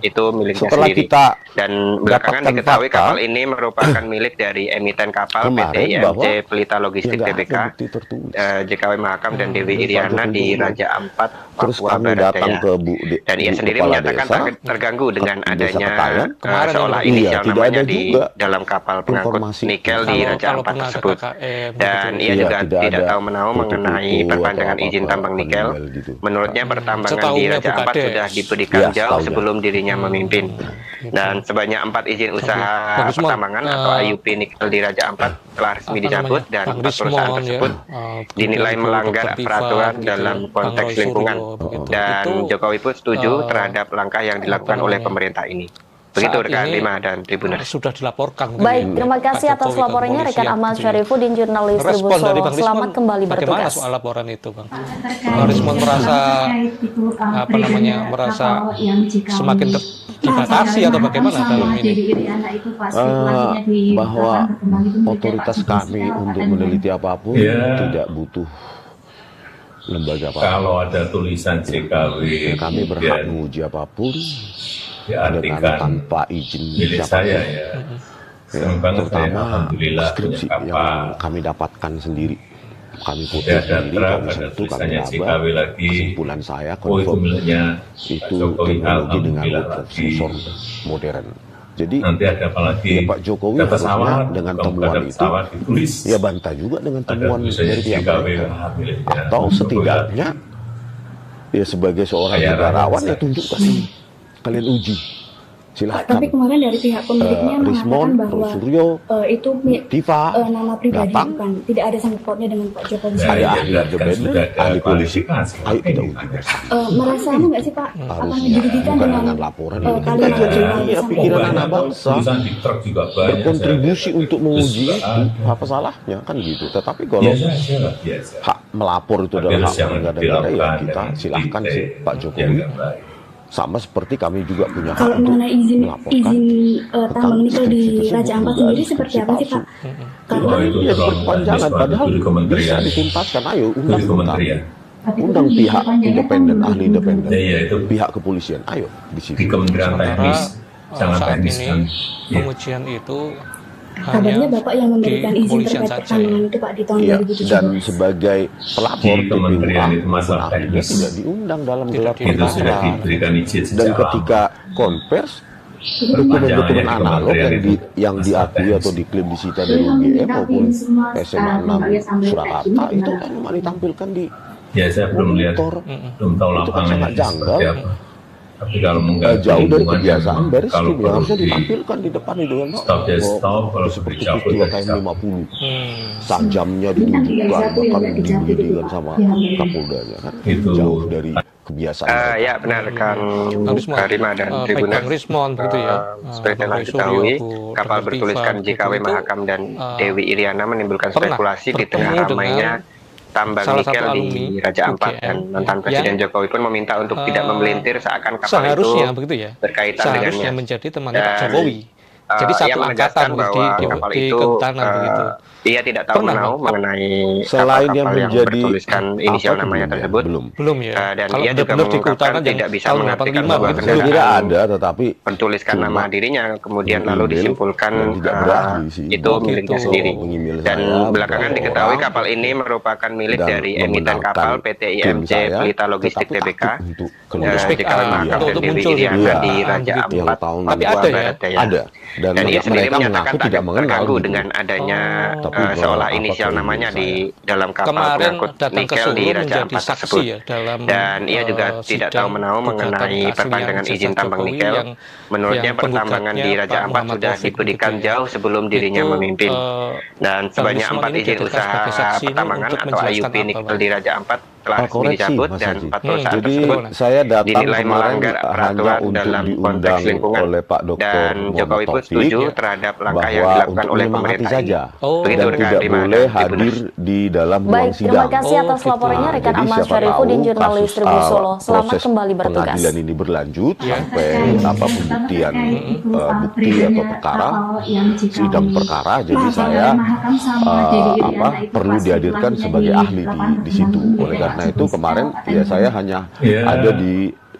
itu miliknya sendiri. Dan belakangan diketahui kapal ini merupakan milik dari emiten kapal PT IMC Pelita Logistik Tbk, JKW Mahakam dan Dewi Iriana di Raja Ampat, Papua Barat Daya. Dan ia sendiri menyatakan terganggu dengan adanya seolah inisial namanya di dalam kapal pengangkut nikel di Raja Ampat tersebut. Dan ia juga tidak tahu menau mengenai perpanjangan izin tambang nikel. Menurutnya pertambangan di Raja Ampat sudah diberikan jauh sebelum dirinya memimpin. Dan sebanyak 4 izin usaha pertambangan atau IUP nikel di Raja Ampat telah resmi dicabut, dan 4 perusahaan tersebut dinilai melanggar peraturan dalam konteks lingkungan. Dan Jokowi pun setuju terhadap langkah yang dilakukan oleh pemerintah ini. Begitu rekan Lima dan Tribuners. Sudah dilaporkan. Baik, terima kasih atas laporannya rekan Ahmad Syarifuddin, jurnalis Tribun Solo. Selamat kembali bertugas. Bagaimana soal laporan itu, Bang? Rismon merasa merasa semakin dibatasi atau bagaimana dalam ini? Bahwa otoritas kami untuk meneliti apapun tidak butuh lembaga apapun. Kalau ada tulisan JKW, kami berhak menguji apapun. Diartikan tanpa izin milik saya ya. Terutama skripsi yang kami dapatkan sendiri, kami putih sendiri, kami sentuh, kami raba, kesimpulan saya confirm itu teknologi dengan sensor modern. Jadi nanti ada apa lagi? Ya, Pak Jokowi harusnya dengan temuan itu ya bantah juga dengan temuan dari pihak mereka, atau setidaknya ya sebagai seorang negarawan ya tunjukkan, kalian uji, silahkan. Tapi kemarin dari pihak pemiliknya mengatakan bahwa itu nama pribadi bukan, tidak ada sangkut pautnya dengan Pak Jokowi. Ada ahli independen, ahli polisi, ayo kita uji. Merasa nggak sih Pak akan dirugikan dengan laporan kalimat ya pikiran anak bangsa berkontribusi untuk menguji itu, apa salahnya kan gitu. Tetapi kalau hak melapor itu adalah hak warga negara, ya kita silahkan sih Pak Jokowi. Sama seperti kami juga punya hak untuk mengenai izin tambang nikel di Raja Ampat sendiri seperti apa sih Pak? Karena ini ya berkepanjangan, padahal bisa dituntaskan. Ayo undang pihak independen, ahli independen, pihak kepolisian, ayo di sini. Di Kementerian Teknis sangat teknis kan. Pengujian itu kabarnya Bapak yang memberikan izin terkait pertambangan itu Pak di tahun 2017. Dan sebagai pelapor Kementerian itu masalah teknis tidak diundang dalam gelar itu sudah perkara. diberikan izin Dan ketika konvers dokumen-dokumen analog yang diakui atau diklaim disita dari UGM maupun SMA 6 Surakarta itu kan cuma ditampilkan di saya belum lihat, belum tahu lapangannya janggal. Tapi kalau jauh dari kebiasaan baris krim yang harusnya ditampilkan di depan itu kan kalau seperti peristiwa KM50 sajamnya ditunjukkan, bahkan dibidikan sama Kapoldanya kan, jauh dari kebiasaan. Ya benar kan Karima dan Tribuners. Rismon gitu ya. Seperti telah diketahui, kapal bertuliskan JKW Mahakam dan Dewi Iriana menimbulkan spekulasi di tengah ramainya tambang nikel di Raja Ampat, dan mantan Presiden Jokowi pun meminta untuk tidak memelintir seakan kapal itu berkaitan dengannya. Menjadi temannya Pak Jokowi. Jadi satu angkatan bahwa kapal itu ia tidak tahu menau mengenai selain yang menjadi bertuliskan inisial namanya tersebut. Belum ya. Dan ia juga mengungkapkan tidak bisa mengartikan bahwa tidak ada, tetapi mentuliskan nama dirinya, kemudian lalu disimpulkan itu miliknya sendiri. Dan belakangan diketahui kapal ini merupakan milik dari emiten kapal PT IMC Pelita Logistik Tbk. Jika untuk muncul di Raja Ampat, tapi ada ya. Ada. Dan ia sendiri menyatakan tidak terganggu dengan adanya seolah inisial namanya di dalam kapal pengangkut nikel di Raja Ampat tersebut. Dan ia juga tidak tahu menau mengenai perpanjangan izin tambang nikel. Menurutnya pertambangan di Raja Ampat sudah diberikan jauh sebelum dirinya memimpin. Dan sebanyak 4 izin usaha pertambangan atau IUP nikel di Raja Ampat telah resmi dicabut, dan 4 perusahaan tersebut saya dinilai melanggar peraturan dalam konteks lingkungan. Oleh Pak Dr. Dan Jokowi pun setuju terhadap langkah yang dilakukan oleh pemerintah saja. Begitu dan tidak boleh hadir di dalam ruang sidang. Terima kasih atas laporannya rekan Ahmad Syarifudin, jurnalis Tribun Solo. Selamat kembali bertugas. Pengadilan ini berlanjut sampai pembuktian bukti atau perkara, sidang perkara. Jadi saya perlu dihadirkan sebagai ahli di situ. Oleh karena itu kemarin ya saya hanya ada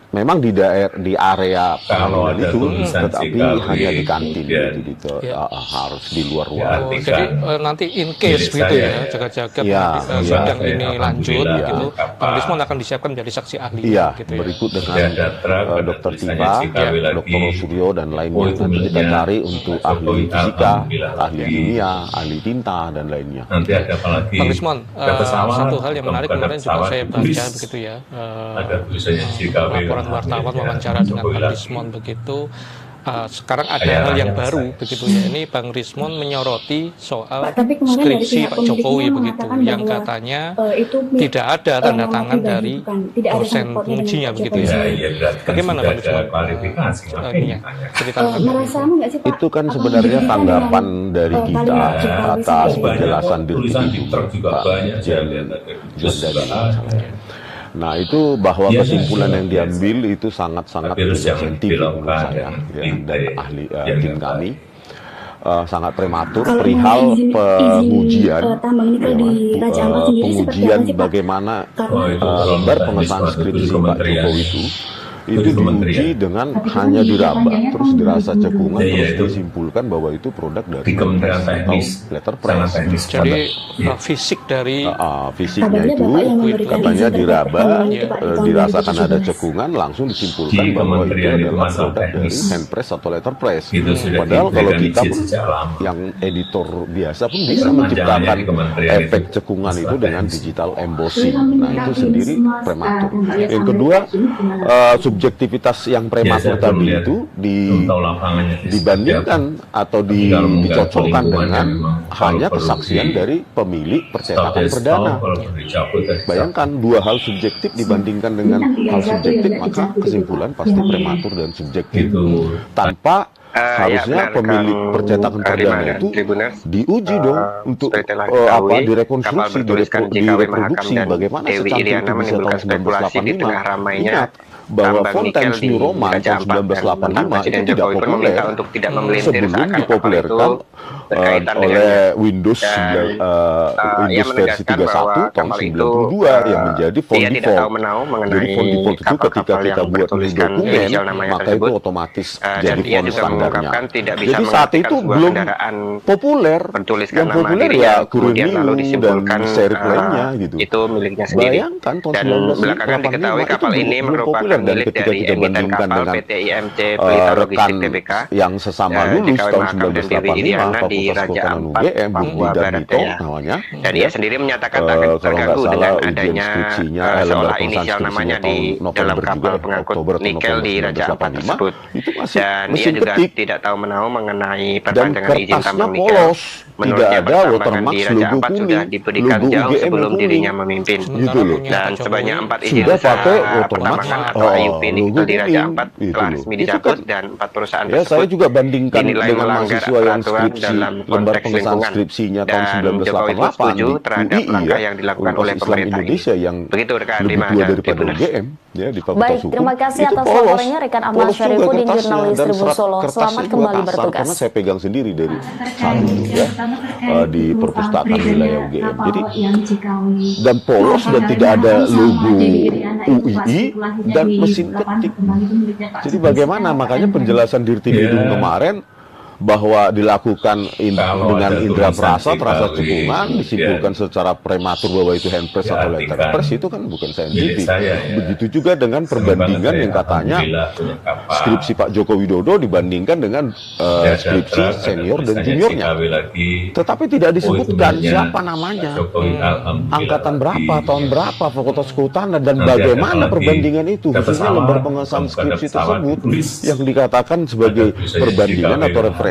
memang di area pengadilan itu, tetapi hanya di kantin gitu, harus di luar ruang. Jadi nanti in case gitu ya, jaga-jaga sidang ini lanjut gitu, Bang Rismon akan disiapkan menjadi saksi ahli. Gitu berikut dengan Dr. Tifa, Dr. Suryo dan lainnya. Nanti kita cari untuk ahli fisika, ahli kimia, ahli tinta dan lainnya. Nanti ada apa lagi? Bang Rismon, satu hal yang menarik kemarin juga saya baca begitu ya. Ada tulisannya JKW. Wartawan wawancara dengan Bang Rismon begitu. Sekarang ada hal yang baru begitu ya. Ini Bang Rismon menyoroti soal skripsi Pak Jokowi begitu, yang katanya tidak ada tanda tangan dari dosen pengujinya begitu ya. Bagaimana Bang Rismon? Itu kan sebenarnya tanggapan dari kita atas penjelasan dari Pak Jen. Nah itu bahwa kesimpulan yang diambil itu sangat-sangat sensitif menurut saya dan ahli tim kami, sangat prematur perihal pengujian bagaimana pengesahan skripsi Pak Jokowi itu diuji dengan hanya diraba, terus dirasa cekungan, terus disimpulkan bahwa itu produk dari Kementerian Teknis, letter press. Jadi fisik dari fisiknya itu katanya diraba, dirasakan ada cekungan, langsung disimpulkan bahwa itu adalah produk dari hand press atau letter press. Padahal kalau kita yang editor biasa pun bisa menciptakan efek cekungan itu dengan digital embossing. Nah itu sendiri prematur. Yang kedua, subjektivitas yang prematur tadi itu dibandingkan atau dicocokkan dengan hanya kesaksian dari pemilik percetakan perdana. Bayangkan dua hal subjektif dibandingkan dengan hal subjektif, maka kesimpulan pasti prematur dan subjektif. Tanpa harusnya pemilik percetakan perdana itu diuji dong untuk direkonstruksi, direproduksi bagaimana secantik itu bisa tahun 1985. Ingat bahwa Fontaine's New Roman tahun 1985 itu tidak populer sebelum dipopulerkan oleh Windows versi 31 tahun 92 yang menjadi font default. Jadi font default itu ketika kita buat dokumen maka itu otomatis jadi font standarnya. Jadi saat itu belum populer. Yang populer ya Kurini dan seri lainnya gitu. Itu miliknya sendiri. Bayangkan tahun Dan belakangan diketahui kapal ini merupakan milik dari emiten kapal PT IMC Pelita Logistik Tbk yang sesama lulus tahun 1985 di Raja Ampat, Papua Barat Daya. Dan ia sendiri menyatakan tak terganggu dengan adanya seolah inisial namanya di dalam kapal pengangkut nikel di Raja Ampat tersebut. Dan ia juga tidak tahu menau mengenai perpanjangan izin tambang nikel. Menurutnya pertambangan di Raja Ampat sudah diberikan jauh sebelum dirinya memimpin. Dan sebanyak 4 izin usaha pertambangan atau IUP nikel di Raja Ampat telah resmi dicabut, dan 4 perusahaan tersebut saya juga bandingkan dengan mahasiswa yang skripsi dalam konteks lingkungan. Dan Jokowi pun setuju terhadap langkah yang dilakukan oleh pemerintah Indonesia ini. yang Begitu rekan lebih Rima tua dan daripada Tribuners. UGM ya di Fakultas Baik, Hukum. terima kasih Itu atas polos. laporannya rekan Ahmad Polos juga Syarifudin, kertasnya, jurnalis dan Tribun Solo. kertasnya Selamat juga kembali kasar, bertugas. karena saya pegang sendiri dari saat itu ya di perpustakaan wilayah UGM. Jadi dan polos dan tidak ada logo UII dan mesin ketik. Jadi bagaimana? Makanya penjelasan Dirtipidum kemarin bahwa dilakukan dengan indera perasa, terasa cekungan, disimpulkan secara prematur bahwa itu handpress atau letterpress, itu kan bukan saintifik. Begitu juga dengan perbandingan yang katanya skripsi Pak Joko Widodo dibandingkan dengan skripsi senior dan juniornya. Tetapi tidak disebutkan siapa namanya, angkatan berapa, tahun berapa, fakultas kehutanan, dan bagaimana perbandingan itu, khususnya lembar pengesahan skripsi tersebut yang dikatakan sebagai perbandingan atau referensi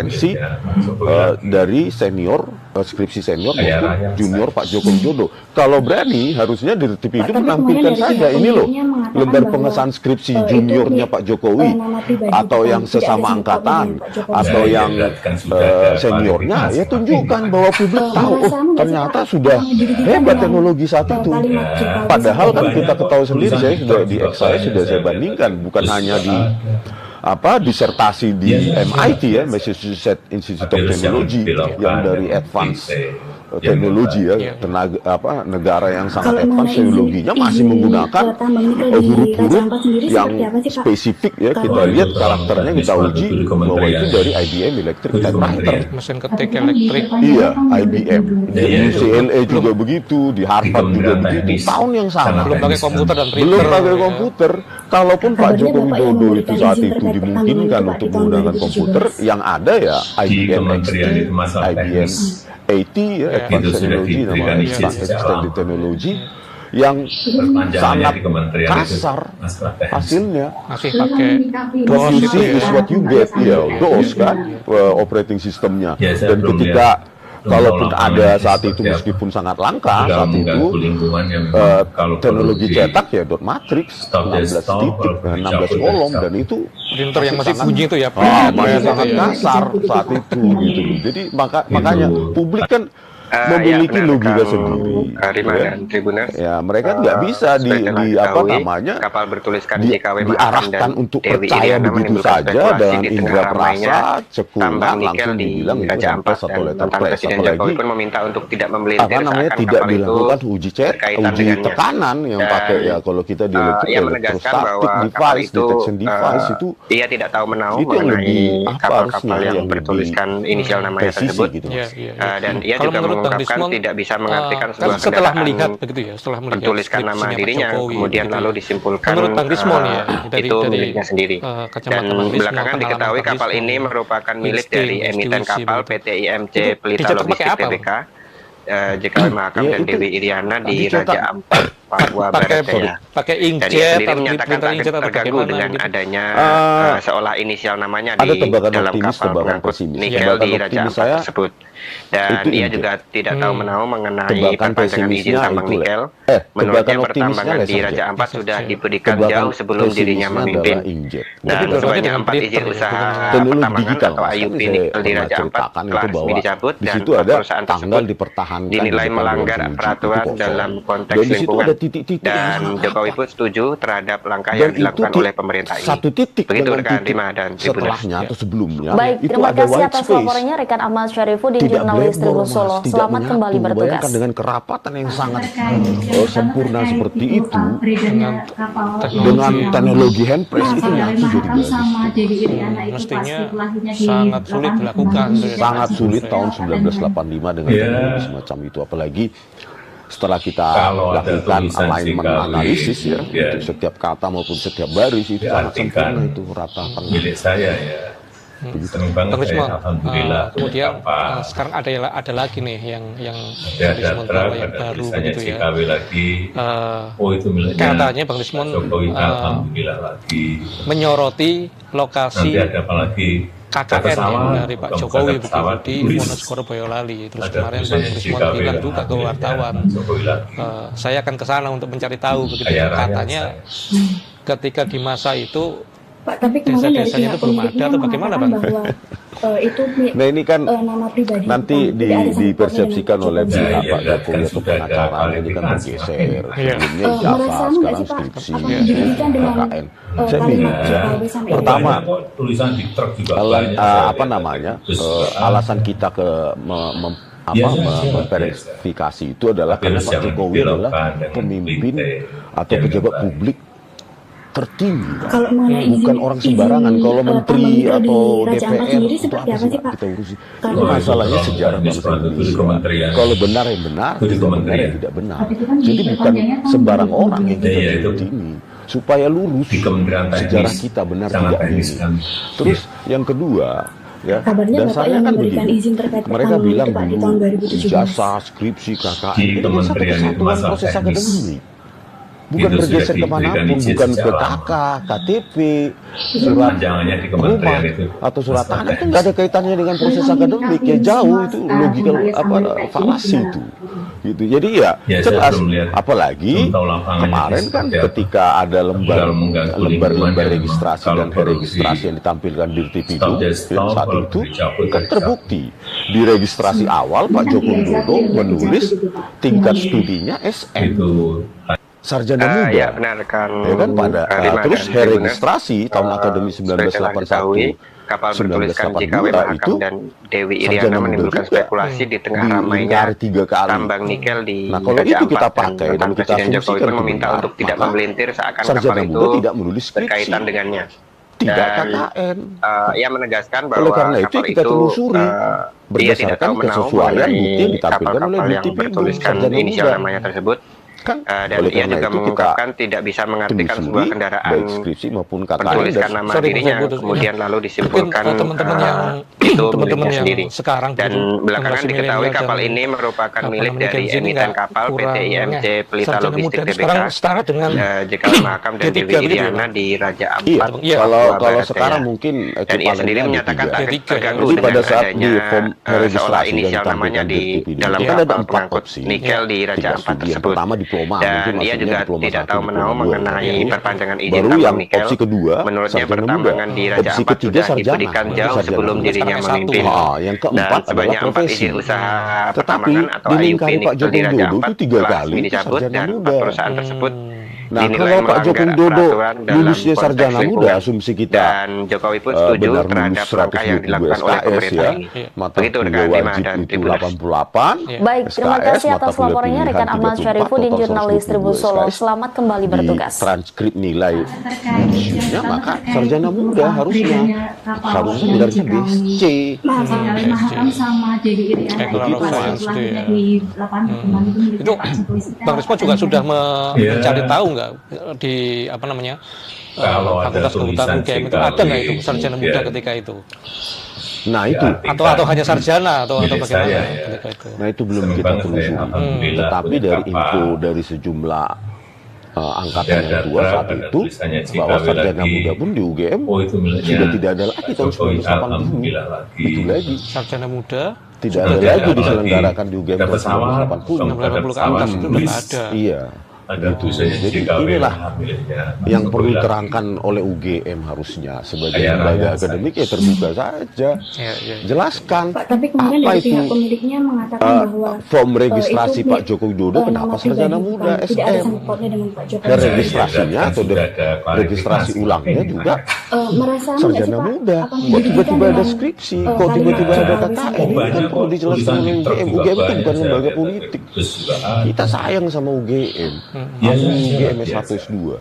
dari senior, skripsi senior maupun junior Pak Joko Widodo. Kalau berani, harusnya Dirtipidum menampilkan saja ini loh lembar pengesahan skripsi juniornya Pak Jokowi, atau yang sesama angkatan, atau yang seniornya, ya tunjukkan bahwa publik tahu, oh ternyata sudah hebat teknologi saat itu. Padahal kan kita ketahui sendiri, saya sudah di saya sudah saya bandingkan, bukan hanya di disertasi di MIT ya, Massachusetts Institute of Technology, yang dari advance teknologi ya, negara yang sangat advance teknologinya masih menggunakan huruf-huruf yang spesifik ya. Kita lihat karakternya, kita uji bahwa itu dari IBM Electric Typewriter, mesin ketik elektrik. Iya, IBM, di UCLA juga begitu, di Harvard juga begitu, tahun yang sama. Belum pakai komputer dan printer. Belum pakai komputer. Kalaupun Pak Joko Widodo itu saat itu dimungkinkan untuk menggunakan komputer, yang ada ya IBM XT, IBM AT ya, Advanced Technology, namanya Extended Technology, yang sangat kasar hasilnya. Masih pakai What you see is what you get, ya, DOS kan operating systemnya. Dan ketika kalaupun ada saat itu, meskipun sangat langka saat itu, teknologi cetak ya dot matrix 16 titik, 16 kolom, dan itu printer yang masih bunyi itu ya, masih sangat kasar saat itu gitu. Jadi makanya publik kan memiliki logika sendiri. Rima dan Tribuners. Ya, mereka nggak bisa kapal bertuliskan JKW diarahkan untuk percaya begitu saja dengan indera perasa, cekungan, langsung dibilang itu handpress atau letterpress. Jokowi pun meminta untuk tidak membeli tidak dilakukan uji tekanan yang pakai ya, kalau kita di electrostatic device, detection device itu ia tidak tahu menahu mengenai kapal-kapal yang bertuliskan inisial namanya tersebut. Dan ia juga mengungkapkan tidak bisa mengartikan sebuah setelah kendaraan melihat begitu ya, setelah melihat bertuliskan nama dirinya, kemudian lalu disimpulkan menurut Bang Rismon ya, itu miliknya sendiri. Dan belakangan diketahui kapal ini merupakan milik dari emiten kapal PT IMC Pelita Logistik Tbk, JKW Mahakam dan Dewi Iriana di Raja Ampat, Papua Barat Daya. Pakai Dan ia sendiri menyatakan terganggu dengan adanya seolah inisial namanya di dalam kapal pengangkut nikel di Raja Ampat tersebut. Dan ia juga tidak tahu menahu mengenai perpanjangan izin tambang nikel. Menurutnya pertambangan di Raja Ampat sudah diberikan jauh sebelum dirinya memimpin. Dan sebanyak 4 izin usaha pertambangan atau IUP nikel di Raja Ampat telah resmi dicabut, dan perusahaan tersebut dinilai melanggar peraturan dalam konteks lingkungan. Dan Jokowi pun setuju terhadap langkah yang dilakukan oleh pemerintah ini. Begitu rekan Rima dan Tribuners. Atau sebelumnya. Baik, terima kasih atas laporannya rekan Ahmad Syarifudin, jurnalis Tribun Solo. Selamat kembali bertugas. Dengan kerapatan yang sangat sempurna seperti itu, dengan teknologi handpress itu nyatu jadi bagus. Mestinya sangat sulit dilakukan. Sangat sulit tahun 1985 dengan teknologi semacam itu, apalagi setelah kita lakukan alignment analisis ya, untuk setiap kata maupun setiap baris itu sangat sempurna, itu ratakan. Milik saya ya. Bang Rismon, kemudian sekarang ada lagi nih yang Rismon bawa yang baru begitu ya. Katanya Bang Rismon menyoroti lokasi KKN dari Pak Jokowi begitu di Wonosobo Boyolali. Terus kemarin Bang Rismon bilang juga ke wartawan, saya akan ke sana untuk mencari tahu begitu. Katanya ketika di masa itu Pak, tapi kemarin desa-desanya itu belum ada atau bagaimana Bang? Nah ini kan nama pribadi, nanti dipersepsikan oleh pihak Pak Jokowi atau pengacara ini kan bergeser. Sebelumnya ijazah, sekarang skripsi, KKN. Saya bingung. Pertama, alasan kita memverifikasi itu adalah karena Pak Jokowi adalah pemimpin atau pejabat publik tertinggi, bukan orang sembarangan. Kalau menteri atau DPR itu apa sih Pak kita urusi? Itu masalahnya sejarah bangsa Indonesia. Kalau benar yang benar, tidak benar yang tidak benar. Jadi bukan sembarang orang yang kita ini supaya lurus sejarah kita benar tidak ini. Terus yang kedua, ya, dasarnya kan begini. Mereka bilang dulu ijazah, skripsi, KKN itu kan satu kesatuan proses akademik. Bukan bergeser kemanapun, bukan ke KK, KTP, surat rumah atau surat tanah, itu nggak ada kaitannya dengan proses akademik. Ya jauh, itu logikal falasi itu. Gitu. Jadi ya jelas, apalagi kemarin kan ketika ada lembar registrasi dan registrasi yang ditampilkan di TV itu saat itu kan terbukti di registrasi awal Pak Joko Widodo menulis tingkat studinya SM. Sarjana muda, ya benar kan, ya kan pada terus registrasi tahun akademi 1981 kapal bertuliskan JKW Mahakam dan Dewi Iriana menimbulkan spekulasi di tengah ramainya tambang nikel di kalau itu kita pakai dan kita Presiden Jokowi pun meminta untuk tidak memelintir seakan kapal itu tidak menulis berkaitan dengannya. Tidak KKN. Ia menegaskan bahwa oleh karena itu kita telusuri berdasarkan kesesuaian bukti yang ditampilkan oleh yang bertuliskan inisial namanya tersebut. Dan ia juga mengungkapkan tidak bisa mengartikan sebuah kendaraan bertuliskan nama dirinya kemudian lalu disimpulkan itu miliknya sendiri. Dan belakangan diketahui kapal ini merupakan milik dari emiten kapal PT IMC Pelita Logistik Tbk, JKW Mahakam dan Dewi Iriana di Raja Ampat. Kalau sekarang mungkin dan ia sendiri menyatakan tak terganggu dengan adanya seolah inisial namanya di dalam kapal pengangkut nikel di Raja Ampat tersebut. Dan ia juga tidak tahu menahu mengenai perpanjangan izin tambang nikel. Menurutnya pertambangan di Raja Ampat sudah diberikan jauh sebelum dirinya memimpin. Dan sebanyak 4 izin usaha pertambangan atau IUP nikel di Raja Ampat telah dicabut dan 4 perusahaan tersebut kalau Pak Joko Widodo lulusnya sarjana muda, asumsi kita dan Jokowi pun setuju terhadap langkah yang dilakukan oleh pemerintah ini. Begitu rekan Rima dan Tribuners. 88. Baik, terima kasih atas laporannya rekan Ahmad Syarifudin, jurnalis Tribun Solo. Selamat kembali bertugas. Transkrip nilai ujiannya maka sarjana muda harusnya gelarnya BSc. Mahakam sama jadi itu Bang Risma juga sudah mencari tahu di apa namanya Fakultas Kehutanan UGM itu ada nggak itu sarjana muda ketika itu? Nah itu atau hanya sarjana atau bagaimana ketika itu? Nah itu belum kita telusuri. Tetapi dari info dari sejumlah angkatan yang tua saat itu bahwa sarjana muda pun di UGM sudah tidak ada lagi tahun 1980 itu lagi sarjana muda tidak ada lagi diselenggarakan di UGM tahun 1980 ke atas itu sudah ada. Iya. Gitu. Jadi inilah yang perlu diterangkan oleh UGM harusnya sebagai lembaga akademik ya terbuka saja. Jelaskan tapi kemudian apa dari itu pihak pemiliknya mengatakan bahwa form registrasi Pak Joko Widodo kenapa sarjana muda SM dan registrasinya atau registrasi ulangnya juga sarjana muda. Kok tiba-tiba ada skripsi, kok tiba-tiba ada KKN, ini kan perlu dijelaskan oleh UGM. UGM itu bukan lembaga politik. Kita sayang sama UGM. UGM S1 S2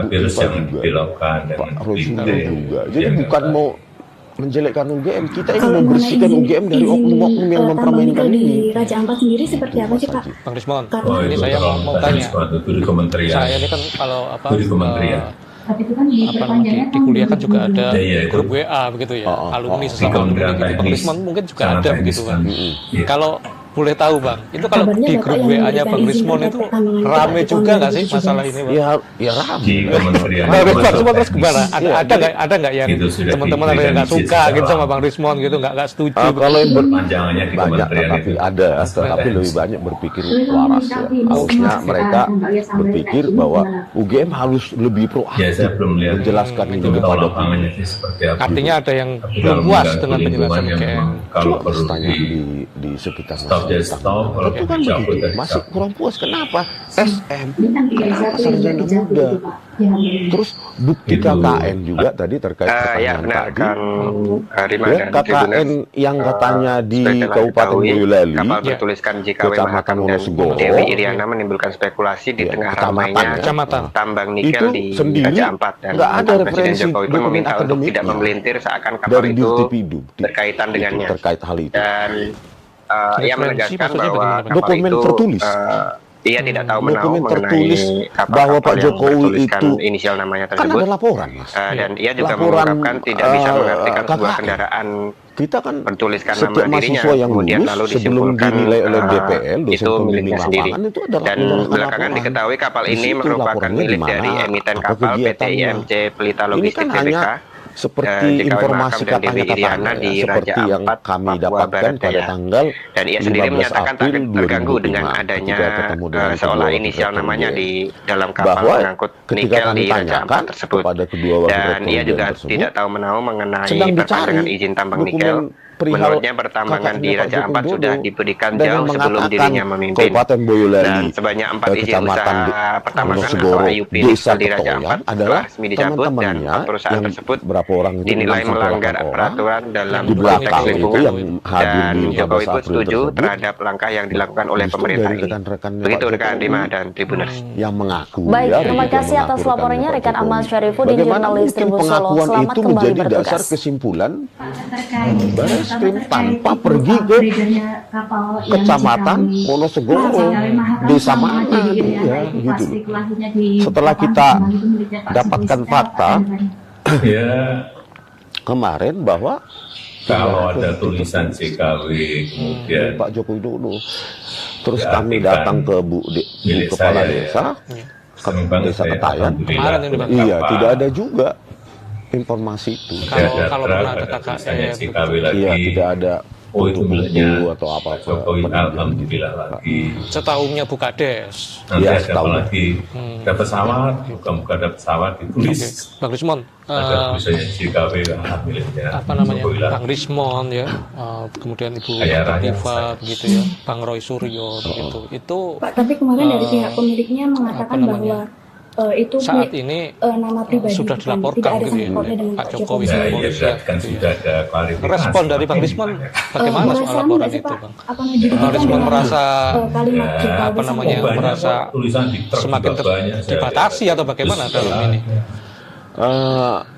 virus yang dilakukan Pak Rosulo juga. Jadi bukan mau menjelekkan UGM, kita ingin membersihkan UGM dari oknum-oknum yang mempermainkan ini. Di Raja Ampat sendiri seperti apa sih Pak? Bang Rismon, ini saya mau tanya. Saya ini kan kalau di kuliah kan juga ada grup WA begitu ya, alumni sesama alumni gitu. Bang Rismon mungkin juga ada begitu kan. Kalau boleh tahu Bang, itu kalau di grup WA-nya Bang Rismon itu rame juga nggak sih masalah ini Bang? Ya rame. Di kementerian. Semua terus gimana? Ada nggak yang teman-teman ada yang nggak suka gitu sama Bang Rismon gitu, nggak setuju? Kalau yang Panjangannya di banyak, kementerian tapi itu ada, tapi lebih banyak berpikir waras ya. Harusnya mereka berpikir bahwa UGM harus lebih proaktif ya, saya belum lihat menjelaskan ini tahu kepada lapangannya sih seperti apa. Artinya ada yang Tapi belum kalau puas mengganggu dengan penjelasan lingkungan UGM. memang kalau perlu tanya di sekitar stop ya stop, kalau itu kan dicabut begitu, dari masih stop. kurang puas. Kenapa? SM, kenapa sarjana muda? Terus bukti KKN juga tadi terkait Ya pertanyaan benar tadi. kan Rima Ya, dan KKN yang katanya di Kabupaten Boyolali, kapal bertuliskan JKW Kecamatan Mahakam dan Wonosegoro, Dewi Iriana menimbulkan spekulasi di ya, tengah kecamatan, ramainya kecamatan. tambang itu nikel di sendiri Raja Ampat, dan nggak ada Presiden referensi Jokowi pun dokumen meminta untuk tidak akademiknya memelintir seakan kapal dari itu Dirtipidu berkaitan dengannya. terkait hal itu. Dan ia Referensi menegaskan maksudnya bahwa bagaimana? kapal Dokumen itu tertulis. ia tidak tahu menahu Dokumen mengenai tertulis kapal-kapal bahwa Pak yang Jokowi bertuliskan itu inisial namanya kan tersebut. ada laporan, Mas. Dan ia juga Laporan, mengungkapkan tidak bisa mengartikan sebuah KKN. kendaraan Kita kan bertuliskan nama setiap dirinya, mahasiswa yang kemudian lulus lalu sebelum disimpulkan dinilai oleh DPL, dosen itu pembimbing miliknya sendiri. lapangan itu adalah Dan menyerahkan belakangan laporan. diketahui kapal Di ini situ merupakan laporannya milik di mana, dari emiten apa kapal PT kegiatannya. IMC Pelita Ini Logistik kan Tbk. hanya seperti JKW informasi Mahakam dan Dewi katanya Iriana di seperti Raja yang Ampat, kami Papua dapatkan Barat pada Daya. tanggal Dan ia sendiri 15 menyatakan April terganggu 2005 dengan adanya ketika ketemu dengan seolah kedua inisial wakil namanya Presiden. di dalam kapal Bahwa pengangkut ketika nikel kami di Raja tanyakan Ampat tersebut. kepada kedua wakil Dan Rektor ia juga tersebut, tidak tahu menahu mengenai sedang perpanjangan dicari izin tambang dokumen nikel. perihal Menurutnya pertambangan di KKN-nya Pak Raja Joko Ampat sudah Widodo, diberikan dan jauh yang sebelum mengatakan dirinya memimpin. Kabupaten Boyolali, Dan sebanyak 4 izin Kecamatan usaha pertambangan atau Wonosegoro, IUP Desa nikel di Raja Ketoyan Ampat adalah telah resmi dicabut, dan teman-temannya 4 perusahaan yang tersebut berapa orang itu dinilai 6 sampai 8 melanggar orang peraturan dalam di konteks belakang itu lingkungan. yang hadir Dan di 15 Jokowi pun April setuju tersebut terhadap langkah yang dilakukan oleh justru pemerintah dari ini. rekan-rekannya Begitu Pak rekan Jokowi Rima dan Tribuners. yang mengaku Baik, ya, terima yang kasih atas mengaku laporannya rekannya Pak rekan Ahmad Jokowi. Syarifuddin, Bagaimana jurnalis mungkin Tribun Solo. pengakuan Selamat itu kembali menjadi dasar bertugas. kesimpulan terkait Barreskrim tanpa itu, pergi ke beredarnya kapal yang Kecamatan JKW Wonosegoro, Mahakam desa sama mana Dewi tuh Iriana ya itu gitu. pas spekulasinya di Setelah lapangan kita tambang itu miliknya Pak dapatkan Sutrisno, fakta Pak Hendra. Ya, kemarin bahwa kalau ada tulisan JKW kemudian Pak Joko Widodo, terus Ya, kami artikan datang ke Bu milik Kepala saya, ya. Desa, senang banget Desa saya, Ketayan. alhamdulillah, Kemarin yang dibakar. Iya, kenapa tidak ada juga informasi itu. Kalau pernah ada tulisannya KKN, JKW lagi. Iya, tidak ada Oh, itu miliknya buku atau apa Pak Jokowi, alhamdulillah lagi. setahunya Bukades. Nanti Ya, ada setahun. apa lagi? Ada pesawat, bukan ada pesawat ditulis. Bang Rismon, Ada tulisannya JKW miliknya apa namanya, Jokowi lagi. Bang Rismon ya, kemudian Ibu Kaya raya. Diva begitu ya, Bang Roy Suryo begitu. Itu Pak, tapi kemarin dari pihak pemiliknya mengatakan apa namanya, bahwa itu saat ini nama pribadi, sudah bukan, dilaporkan tidak ada gitu ya, sangkutnya dengan Pak Pak Jokowi Jokowi. Nah, sama iya polisi berarti kan gitu ya. sudah ada klarifikasi. Respon dari Bang Rismon bagaimana soal Merasa laporan nggak sih, itu, Pak? Bang? Apa menjadikan Bang Rismon dengan, merasa kalimat Ya, JKW apa namanya, sampai- banyak merasa kok, tulisan di truk semakin juga banyak, saya dibatasi lihat. atau bagaimana Terus, dalam ini?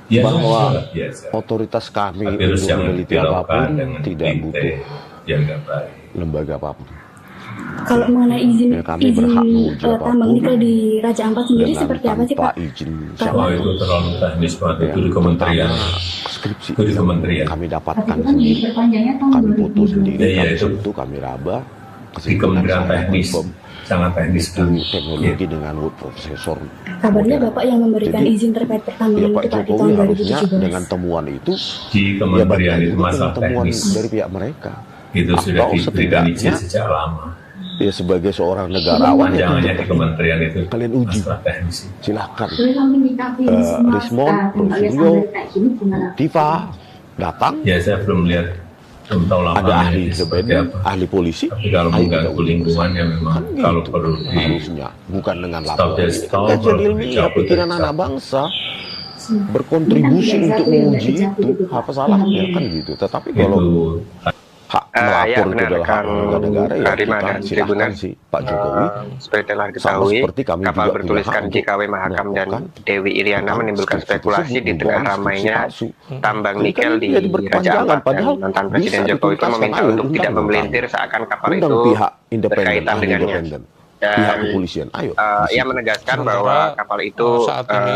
Biasa, Bahwa biasa. otoritas kami Tapi harus untuk jangan meneliti dibelokkan apapun dengan tidak detail butuh yang nggak baik. lembaga apapun. Kalau mengenai izin Ya, kami berhak menguji tambang apapun nikel di Raja Ampat sendiri dengan seperti apa sih, tanpa Pak? izin Oh, itu terlalu teknis banget, itu di kementerian. skripsi Itu di kementerian. kami Tapi dapatkan itu kan sendiri, diperpanjangnya tahun kami foto 2020. sendiri, Iya, kami itu sentuh, kami raba. Di kementerian teknis, sangat teknis itu sekali. teknologi dengan Wood Profesor. Kabarnya Bapak yang memberikan Jadi, izin terkait Ya, pertambangan Pak itu Pak di Jokowi tahun harusnya 2017. dengan temuan itu Di ya kementerian balik itu lagi masalah dengan temuan teknis. dari pihak mereka. Itu sudah Atau diberikan izin setidaknya sejak lama. ya sebagai seorang negarawan ya Panjangannya di kementerian itu kalian uji, masalah teknis. silahkan. Rismon, Rismon, Suryo, Diva datang, Ya, saya belum lihat, belum tahu ada lapangannya ahli itu seperti independen, apa. ahli polisi, Tapi kalau ayo kita mengganggu uji. lingkungan ya memang Kan gitu. kalau perlu di Harusnya bukan dengan Stop laporan. ya, Ini stop, kajian kalau ilmiah, dicabut pikiran ya, anak stop. bangsa berkontribusi untuk menguji itu, apa salahnya kan gitu. Tetapi kalau itu hak Ya, melapor itu benar, adalah hak warga negara ya Rima kita dan silahkan Tribuners. sih Pak Jokowi. Seperti telah Sama diketahui, seperti kami kapal juga bertuliskan punya hak JKW untuk Mahakam dan melaporkan Dewi Iriana tentang menimbulkan skripsi spekulasi tersebut, di tengah dugaan skripsi ramainya palsu. tambang Ini nikel kan di jadi Raja berkepanjangan, Ampat, dan padahal mantan bisa Presiden Jokowi pun dituntaskan. meminta Ayo, untuk tidak undang memelintir seakan kapal undang itu pihak independen, berkaitan ahli dengannya. independen, Dan, pihak kepolisian. Ayo, di ia situ. menegaskan Sementara, bahwa kapal itu saat ini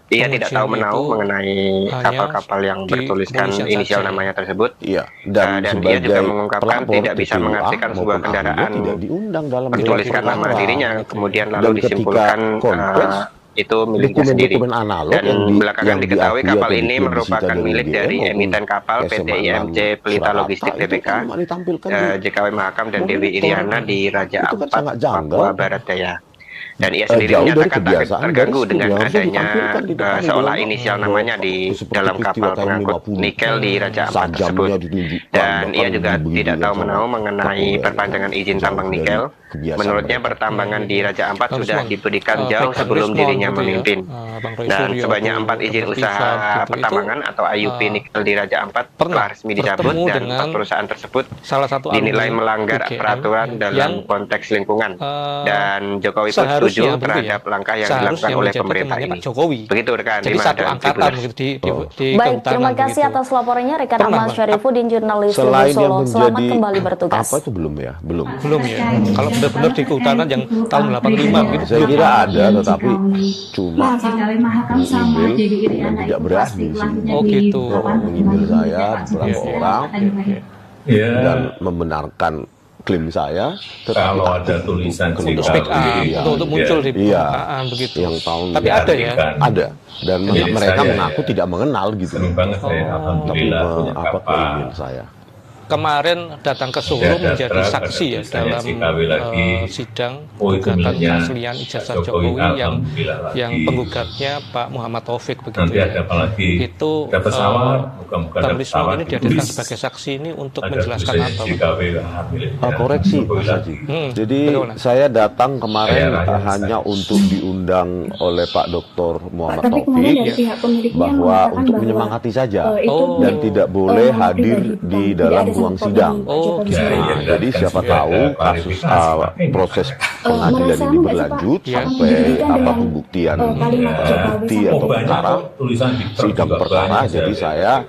Ia tidak tahu menahu mengenai kapal-kapal yang bertuliskan inisial namanya tersebut. Iya. Dan ia juga mengungkapkan tidak bisa mengartikan sebuah kendaraan bertuliskan nama dirinya, kemudian lalu disimpulkan itu miliknya sendiri. Dan belakangan diketahui kapal ini merupakan milik dari emiten kapal PT IMC Pelita Logistik Tbk, JKW Mahakam dan Dewi Iriana di Raja Ampat, Papua Barat Daya. Dan ia sendiri menyatakan tak terganggu dengan adanya seolah inisial namanya di dalam kapal pengangkut nikel di Raja Ampat tersebut. Dan ia juga tidak tahu menahu mengenai perpanjangan izin tambang nikel. Menurutnya pertambangan di Raja Ampat sudah diberikan jauh sebelum dirinya memimpin. Dan sebanyak 4 izin usaha pertambangan atau IUP nikel di Raja Ampat telah resmi dicabut, dan 4 perusahaan tersebut dinilai melanggar peraturan dalam konteks lingkungan. Dan Jokowi pun setuju terhadap langkah yang dilakukan oleh pemerintah ini. Begitu rekan. Jadi satu angkatan di Baik, terima kasih atas laporannya rekan Ahmad Syarifuddin, jurnalis Tribun Solo. Selamat kembali bertugas. Apa itu belum ya? Belum ya. Kalau benar-benar di kehutanan yang tahun 85 gitu. Saya kira ada, tetapi cuma mengambil dan tidak berani sih. Oh gitu. Mengambil saya beberapa orang dan membenarkan klaim saya. Kalau ada tulisan untuk muncul di permukaan begitu. Yang tahun tapi ada ya? Ada. Dan mereka mengaku tidak mengenal gitu. Senang banget saya, alhamdulillah punya kapal. Saya kemarin datang ke Solo menjadi saksi ya dalam sidang gugatan keaslian ijazah Jokowi yang penggugatnya Pak Muhammad Taufik begitu ya. Itu Bang Rismon ini dihadirkan sebagai saksi ini untuk menjelaskan apa? Koreksi Mas Haji. Jadi saya datang kemarin hanya untuk diundang oleh Pak Dr. Muhammad Taufik bahwa untuk menyemangati saja dan tidak boleh hadir di dalam ruang sidang. Jadi siapa tahu kasus proses pengadilan ini berlanjut sampai pembuktian bukti atau perkara sidang perkara. Jadi saya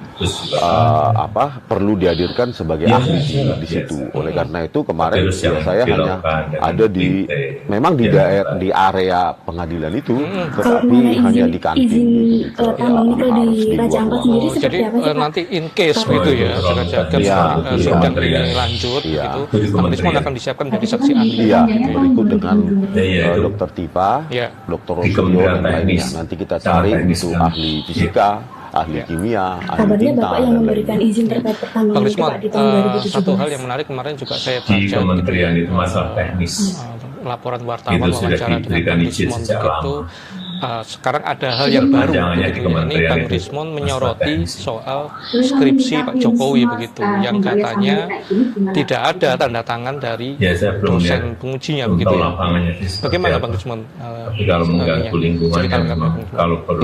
perlu dihadirkan sebagai ahli di situ. Oleh karena itu kemarin saya hanya ada memang di area pengadilan itu, tetapi hanya di kantin. Jadi nanti in case gitu ya, sidang ini lanjut gitu, Bang Rismon akan disiapkan menjadi saksi ahli. Berikut dengan Dr. Tipa, Dr. Rosulio dan lainnya. Nanti kita cari untuk ahli fisika, ahli kimia, ahli tinta, Bapak yang memberikan izin terkait pertambangan itu Pak di tahun 2017. Satu hal yang menarik kemarin juga saya baca di kementerian itu masalah teknis. Laporan wartawan wawancara dengan Bang Rismon begitu. Sekarang ada hal yang baru begitu. Ini Bang Rismon menyoroti soal skripsi Pak Jokowi begitu, yang katanya tidak ada tanda tangan dari dosen pengujinya begitu ya. Bagaimana Bang Rismon? Tapi kalau mengganggu lingkungan,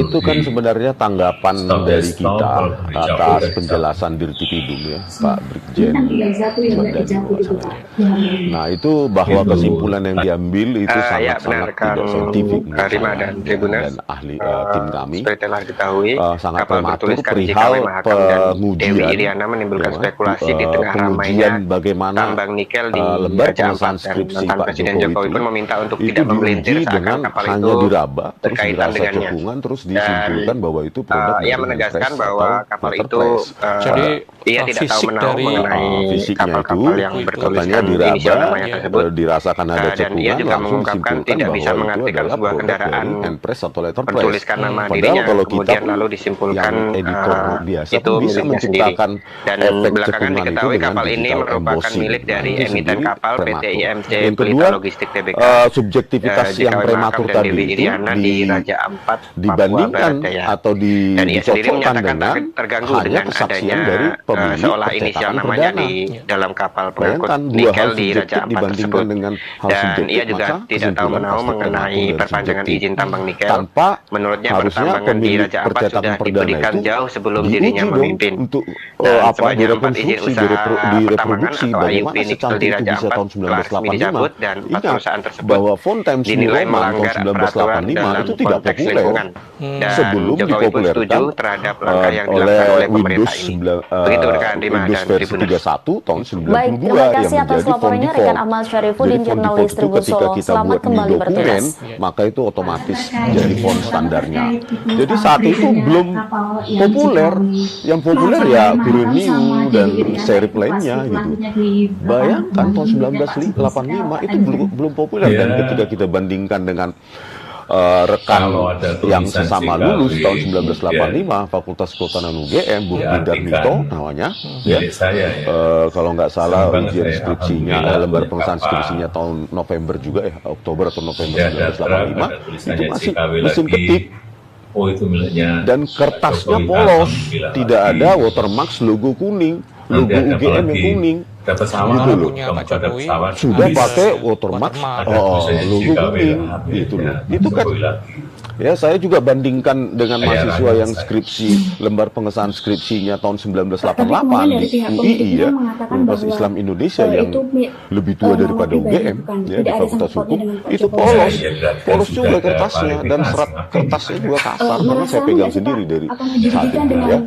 itu kan sebenarnya tanggapan dari kita atas penjelasan Dirtipidum ya, Pak Brigjen. Nah itu bahwa kesimpulan yang diambil itu sangat-sangat tidak saintifik dan ahli tim kami telah diketahui sangat kapal prematur bertuliskan perihal pengujian Dewi Iriana menimbulkan spekulasi di tengah ramainya tambang nikel di Raja Ampat, dan mantan Presiden Jokowi pun meminta untuk tidak memelintir seakan kapal itu berkaitan dengannya. Terus disimpulkan bahwa itu produk ia menegaskan bahwa kapal itu ia tidak tahu menahu mengenai kapal-kapal yang bertuliskan inisial namanya tersebut, dirasakan ada dan ia juga mengungkapkan tidak bisa mengartikan sebuah kendaraan bertuliskan nama dirinya, kemudian lalu disimpulkan itu miliknya sendiri. Dan belakangan diketahui kapal ini merupakan milik dari emiten kapal PT IMC Pelita Logistik Tbk, subjektivitas yang prematur tadi itu di Raja Ampat, dibandingkan atau dicocokkan dengan terganggu hanya kesaksian dari pemilik seolah inisial namanya di dalam kapal pengangkut nikel di Raja Ampat tersebut. Dan ia juga tidak tahu menahu mengenai perpanjangan izin tambang nikel. Menurutnya pertambangan di Raja Ampat sudah diberikan jauh sebelum dirinya memimpin. Dan sebanyak 4 izin usaha pertambangan atau IUP nikel di Raja Ampat telah resmi dicabut, dan 4 perusahaan tersebut dinilai melanggar peraturan dalam konteks lingkungan. Dan sebelum Jokowi pun setuju terhadap langkah yang dilakukan oleh pemerintah ini. Begitu rekan Rima dan Tribuners. 31 tahun 92 Baik, terima kasih atas laporannya rekan Ahmad Syarifuddin, jurnalis Tribun Solo. Selamat kembali bertugas. Maka itu otomatis jadi font standarnya. Jadi saat itu belum populer. Yang populer ya Biruniu dan serif lainnya gitu. Bayangkan tahun 1985 itu belum populer, dan ketika kita bandingkan dengan rekan yang sesama lulus tahun 1985 Fakultas Kehutanan UGM, Bung Darmito namanya, kalau nggak salah ujian skripsinya, lembar pengesahan skripsinya tahun November juga Oktober atau November 1985, itu masih mesin ketik. Dan kertasnya polos, tidak ada watermark logo kuning, logo UGM yang kuning. Gitu loh. Sudah pakai watermark logo kuning gitu loh. Itu kan ya, saya juga bandingkan dengan mahasiswa yang skripsi lembar pengesahan skripsinya tahun 1988 di UII ya, Universitas Islam Indonesia yang lebih tua daripada UGM ya, di Fakultas Hukum, itu polos juga kertasnya, dan serat kertasnya juga kasar karena saya pegang sendiri dari saat itu ya,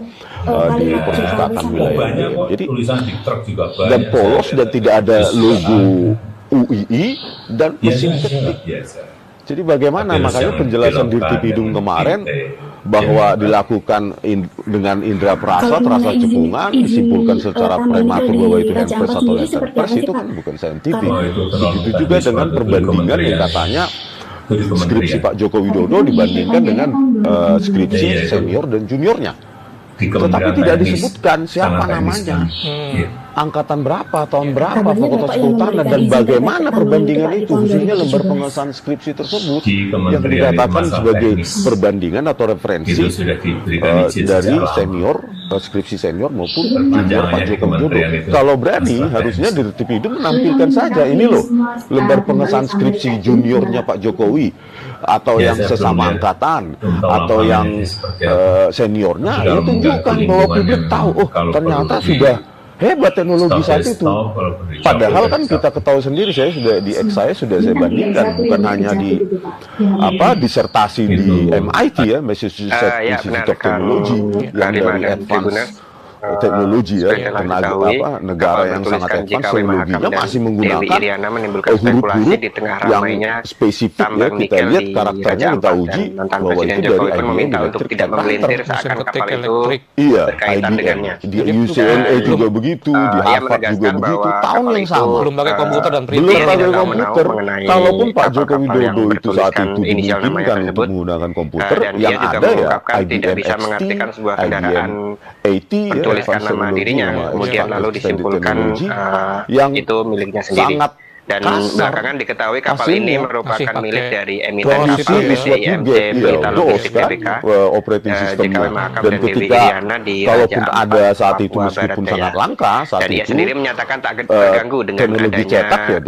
di perpustakaan wilayah. Jadi dan polos dan tidak ada logo UII dan mesin ketik. Jadi bagaimana, makanya penjelasan Dirtipidum kemarin bahwa dilakukan dengan indera perasa, terasa cekungan, disimpulkan secara prematur bahwa itu handpress atau letterpress, itu kan bukan saintifik. Begitu juga dengan perbandingan yang katanya skripsi Pak Joko Widodo dibandingkan dengan skripsi senior dan juniornya. Tetapi tidak disebutkan siapa namanya, angkatan berapa, tahun berapa, Fakultas Kehutanan, dan bagaimana perbandingan itu, khususnya lembar pengesahan skripsi tersebut yang dikatakan sebagai perbandingan atau referensi dari senior, skripsi senior maupun junior Pak Joko Widodo. Kalau berani, harusnya Dirtipidum menampilkan saja, ini loh lembar pengesahan skripsi juniornya Pak Jokowi, atau yang sesama angkatan, atau yang seniornya, itu tunjukkan bahwa publik tahu, oh ternyata sudah hebat teknologi saat itu. Padahal kan kita ketahui sendiri, saya sudah di saya bandingkan, bukan hanya di disertasi di MIT ya, Massachusetts Institute of Technology, yang dari advance teknologi ya, negara yang sangat advance teknologinya masih menggunakan huruf-huruf yang spesifik ya, kita lihat karakternya, kita uji bahwa itu dari IBM Electric Typewriter. Iya, IBM, di UCLA juga begitu, di Harvard juga begitu, tahun yang sama. Belum pakai komputer dan belum pakai komputer. Kalaupun Pak Joko Widodo itu saat itu dimungkinkan untuk menggunakan komputer, yang ada ya IBM XT, IBM AT ya, tuliskan nama dirinya, kemudian lalu disimpulkan yang itu miliknya sendiri. Dan belakangan diketahui kapal ini merupakan milik dari emiten kapal PT IMC Berita Logistik Tbk, operating system. dan ketika kalaupun ada saat itu meskipun sangat langka saat dan itu, ia sendiri menyatakan tak terganggu dengan teknologi cetak ya,